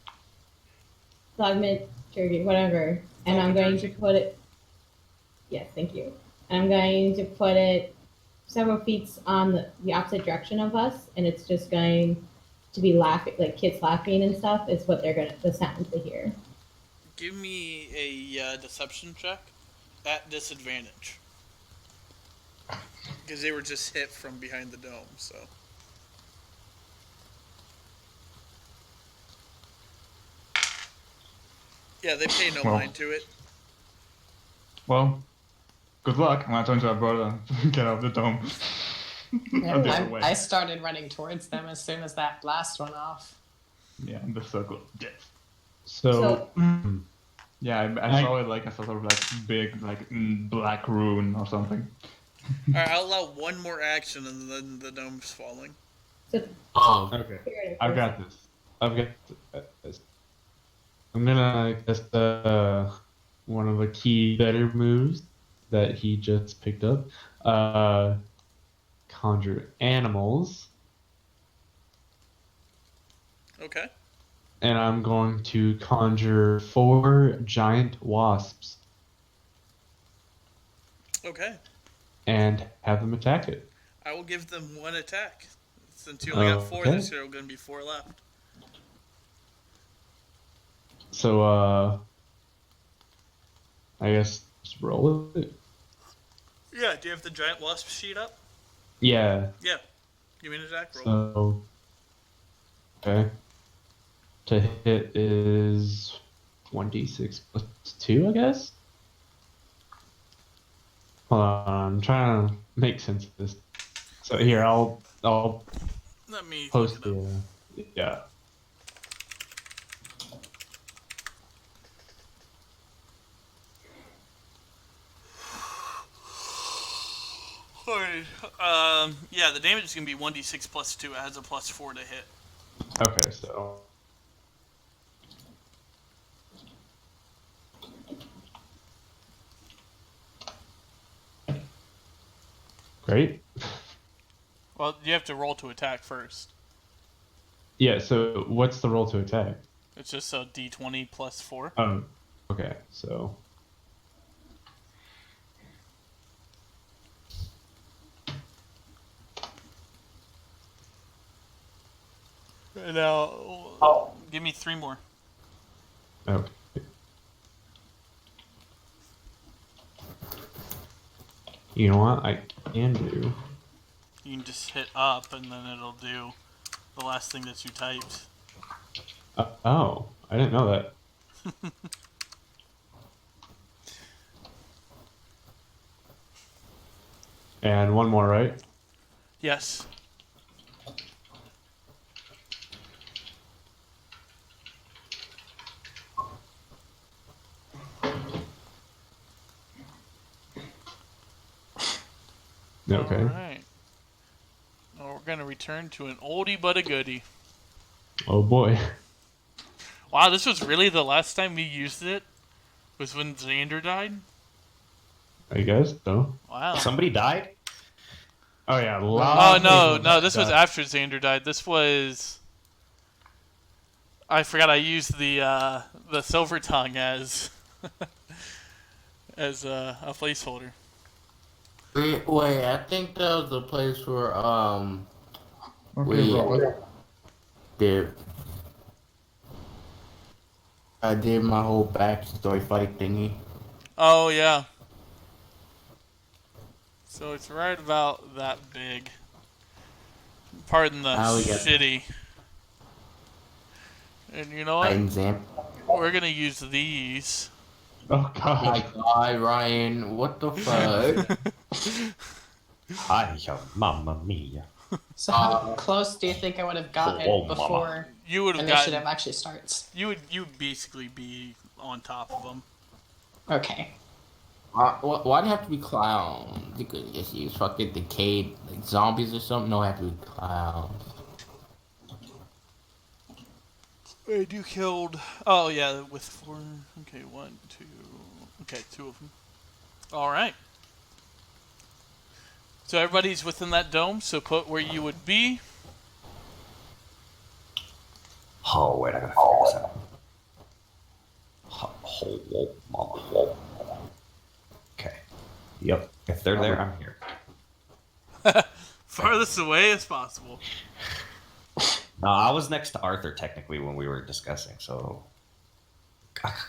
Thaumaturgy, whatever, and I'm going to put it. Yes, thank you. And I'm going to put it several feet on the opposite direction of us, and it's just going to be laughing, like kids laughing and stuff, is what the sound they hear. Give me a deception check at disadvantage. Because they were just hit from behind the dome, so. Yeah, they pay no Well. mind to it. Well, good luck. I'm gonna turn to our brother and get out of the dome. Or the other way. I started running towards them as soon as that blast went off. Yeah, the circle of death. So, Yeah, I saw it like a sort of like big like black rune or something. Alright, I'll allow one more action and then the dome's falling. So, Oh, okay. figure it I've out. got this. I've got this. I'm gonna cast one of the key better moves that he just picked up. Conjure animals, Okay. and I'm going to conjure 4 giant wasps Okay. and have them attack it. I will give them one attack. Since you only got 4, Okay. there's still going to be 4 left. So, I guess just roll it. Yeah, do you have the giant wasp sheet up? Yeah. Yeah. Give me an attack roll. So, okay. To hit is 1d6 plus 2, I guess? Hold on, I'm trying to make sense of this. So here, I'll Let me post look it up. the, yeah. Alright. Yeah, the damage is going to be 1d6 plus 2. It has a plus 4 to hit. Okay, so. Great. Well, you have to roll to attack first. Yeah, so what's the roll to attack? It's just a d20 plus 4. Okay, so. Now, give me 3 more. Okay. You know what I can do? You can just hit up and then it'll do the last thing that you typed. Oh, I didn't know that. And one more, right? Yes. Okay. Alright. Well, we're gonna return to an oldie but a goodie. Oh boy. Wow, this was really the last time we used it? Was when Xander died? I guess so. Wow. Somebody died? Oh yeah. Oh no, this was after Xander died. This was. I forgot I used the Silver Tongue as as a placeholder. Wait, I think that was the place where Okay, we Robert. did. I did my whole backstory fight thingy. Oh yeah. So it's right about that big. Pardon the Now we got- shitty. And you know what? Right example. We're gonna use these. Oh My god. God, Ryan, what the fuck? Hi, mamma mia. So how close do you think I would have gotten Oh, mama. before You would have initiative gotten. actually starts? You would basically be on top of them. Okay. Why do you have to be clowns? You could just use fucking decayed like zombies or something. No, have to be clowns. Wait, you killed. Oh yeah, with 4. Okay, 1, 2. Okay, 2 of them. All right. So everybody's within that dome. So put where you would be. Oh, wait, I gotta figure this out. Oh, mama. Okay. Yep. If they're there, I'm here. Farthest away as possible. No, I was next to Arthur technically when we were discussing, so.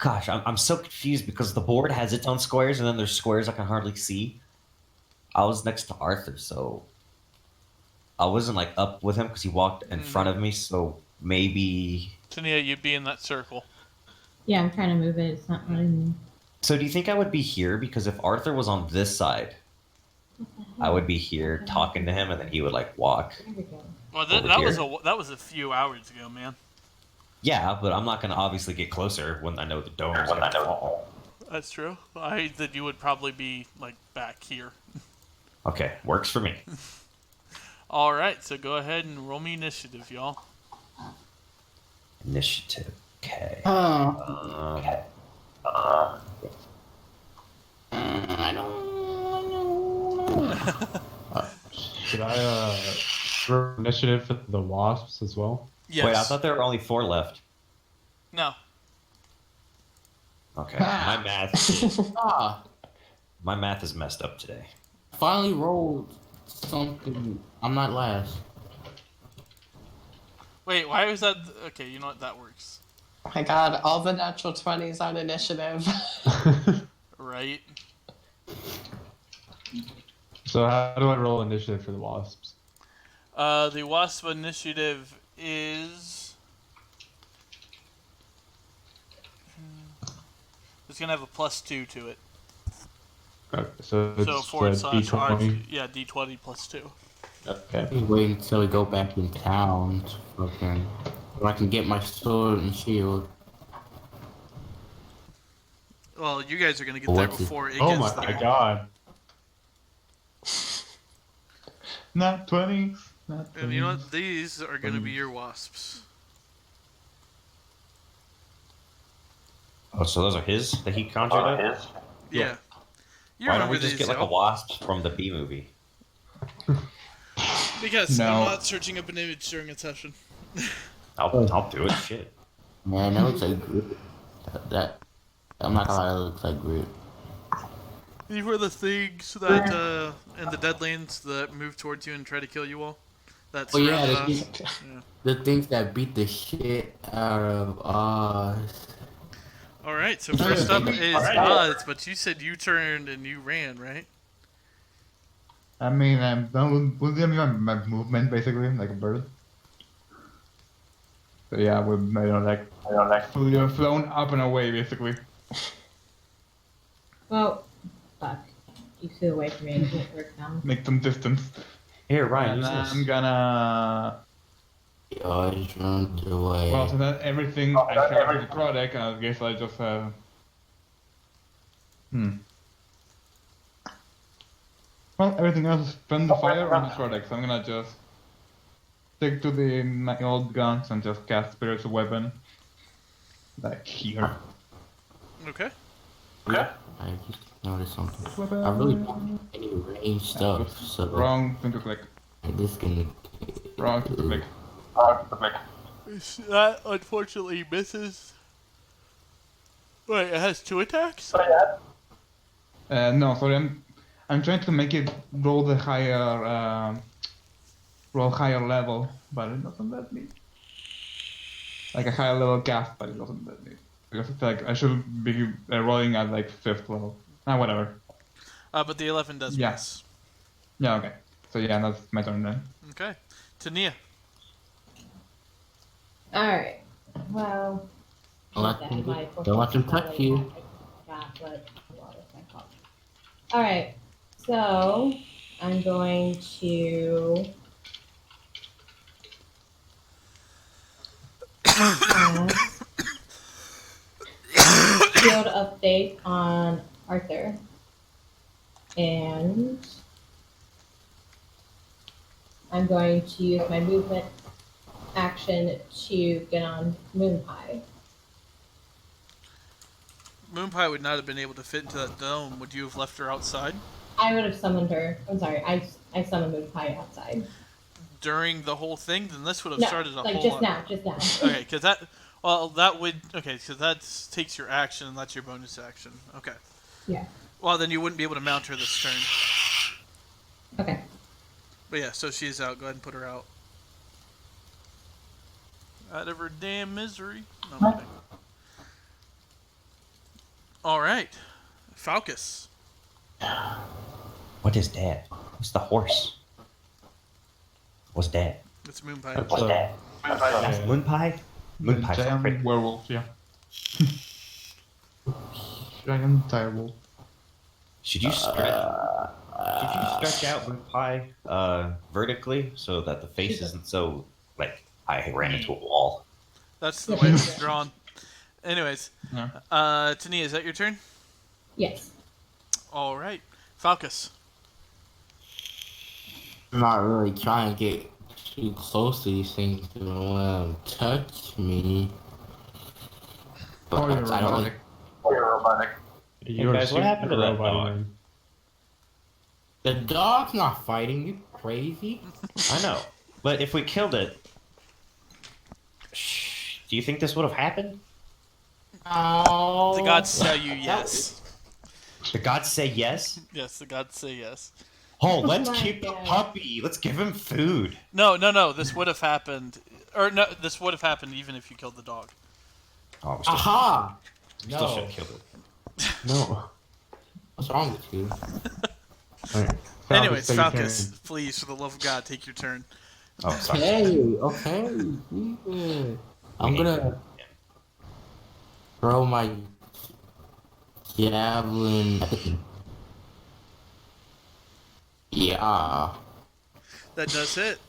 Gosh, I'm so confused because the board has its own squares and then there's squares I can hardly see. I was next to Arthur, so. I wasn't like up with him because he walked in front of me, so maybe. Tania, you'd be in that circle. Yeah, I'm trying to move it. It's not letting me. So do you think I would be here? Because if Arthur was on this side, I would be here talking to him and then he would like walk. There we go. Well, Over that was a few hours ago, man. Yeah, but I'm not going to obviously get closer when I know the dome is going to fall. That's true. That you would probably be like back here. Okay, works for me. All right, so go ahead and roll me initiative, y'all. Initiative. Okay. I don't. Should I roll initiative for the wasps as well? Yes. Wait, I thought there were only 4 left. No. Okay, my math. Ah, My math is messed up today. finally rolled something. I'm not last. Wait, why was that? Okay, you know what? That works. Oh my god, all the natural 20s on initiative. Right? So how do I roll initiative for the wasps? The Wasp initiative is. It's gonna have a +2 to it. Okay, so it's So forward slash D20. yeah, D20 +2. Okay. Wait until we go back in town. Fucking, so I can get my sword and shield. Well, you guys are gonna get What's there it- before it Oh gets my there. god. Not 20. Not 20. And you know what? These are gonna be your wasps. Oh, so those are his that he conjured up? Yeah. You Why don't remember we just these, get like a y'all. wasp from the B movie? Because No. I'm not searching up an image during a session. I'll do it. Shit. Man, that looks like Groot. That I'm not gonna lie, that looks like Groot. These were the things that in the Deadlands that move towards you and try to kill you all. That's Oh yeah, yeah. the things that beat the shit out of us. All right. So first up is Oz, but you said you turned and you ran, right? I mean, would give me my movement basically, like a bird. So yeah, we're flown up and away basically. Well, fuck. You flew away from me. It didn't work now. Make some distance. Here, Ryan, And use I'm this. gonna. Yo, I just run away. Well, so that everything I have in the product, I guess I just have. Well, everything else is friendly fire on the product, so I'm gonna just stick to my old guns and just cast spiritual weapon. Like here. Okay. I just noticed something. I really don't have any range stuff, so Wrong finger click. this can. Wrong finger click. That unfortunately misses. Wait, it has 2 attacks? No, sorry, I'm trying to make it roll the higher level, but it doesn't let me. Like a higher level cast, but it doesn't let me. Because it's like I should be rolling at like 5th level. Whatever. But the 11 does Yeah. miss. Yeah, okay. So yeah, that's my turn then. Okay. Tania. Alright. Well. Don't let them touch you. Alright. So, I'm going to. Field update on Arthur. And I'm going to use my movement action to get on Moonpie. Moonpie would not have been able to fit into that dome. Would you have left her outside? I would have summoned her. I'm sorry, I summoned Moonpie outside. During the whole thing? Then this would have No, started a like whole just lot. now, just now. Okay, because that. Well, that would. Okay, because that takes your action, and that's your bonus action. Okay. Yeah. Well, then you wouldn't be able to mount her this turn. Okay. But yeah, so she's out. Go ahead and put her out. Out of her damn misery. No, I'm kidding. Alright. Falcus. What is that? What's the horse? What's that? It's Moonpie. What's that? That's Moonpie? Moonpie's Giant pretty. werewolf, yeah. Giant direwolf. Should you stretch? Did you stretch out Moonpie vertically so that the face isn't so like I ran into a wall? That's the way it's drawn. Anyways. Yeah. Tania, is that your turn? Yes. Alright. Falcus. I'm not really trying to get too close to these things to touch me. But Oh, you're I don't robotic. like. You're guys, what super happened to that robot, dog? man. The dog's not fighting you, crazy. I know, but if we killed it, do you think this would have happened? Oh. The gods tell you yes. The gods say yes. Yes, the gods say yes. Oh, let's my keep the God. puppy. Let's give him food. No. This would have happened. Or no, this would have happened even if you killed the dog. Oh, we still, Aha! we still should have killed it. No. What's wrong with you? Alright. Anyways, take your Falcus, turn. please, for the love of God, take your turn. Oh, sorry. Okay. Yeah. I'm gonna throw my javelin. Yeah. That does hit.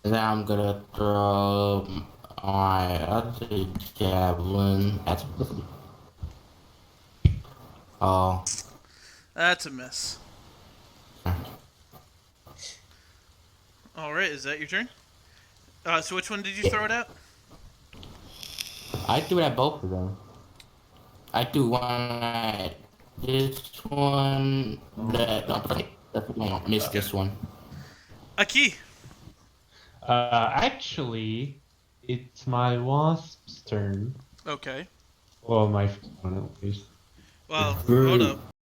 And then I'm gonna throw my other javelin at. Oh. That's a miss. Alright, is that your turn? So which one did you throw it at? I threw it at both of them. I threw one at this one. Missed this one. Aki. Actually, it's my wasp's turn. Okay. Well, my one at least. Well, hold up.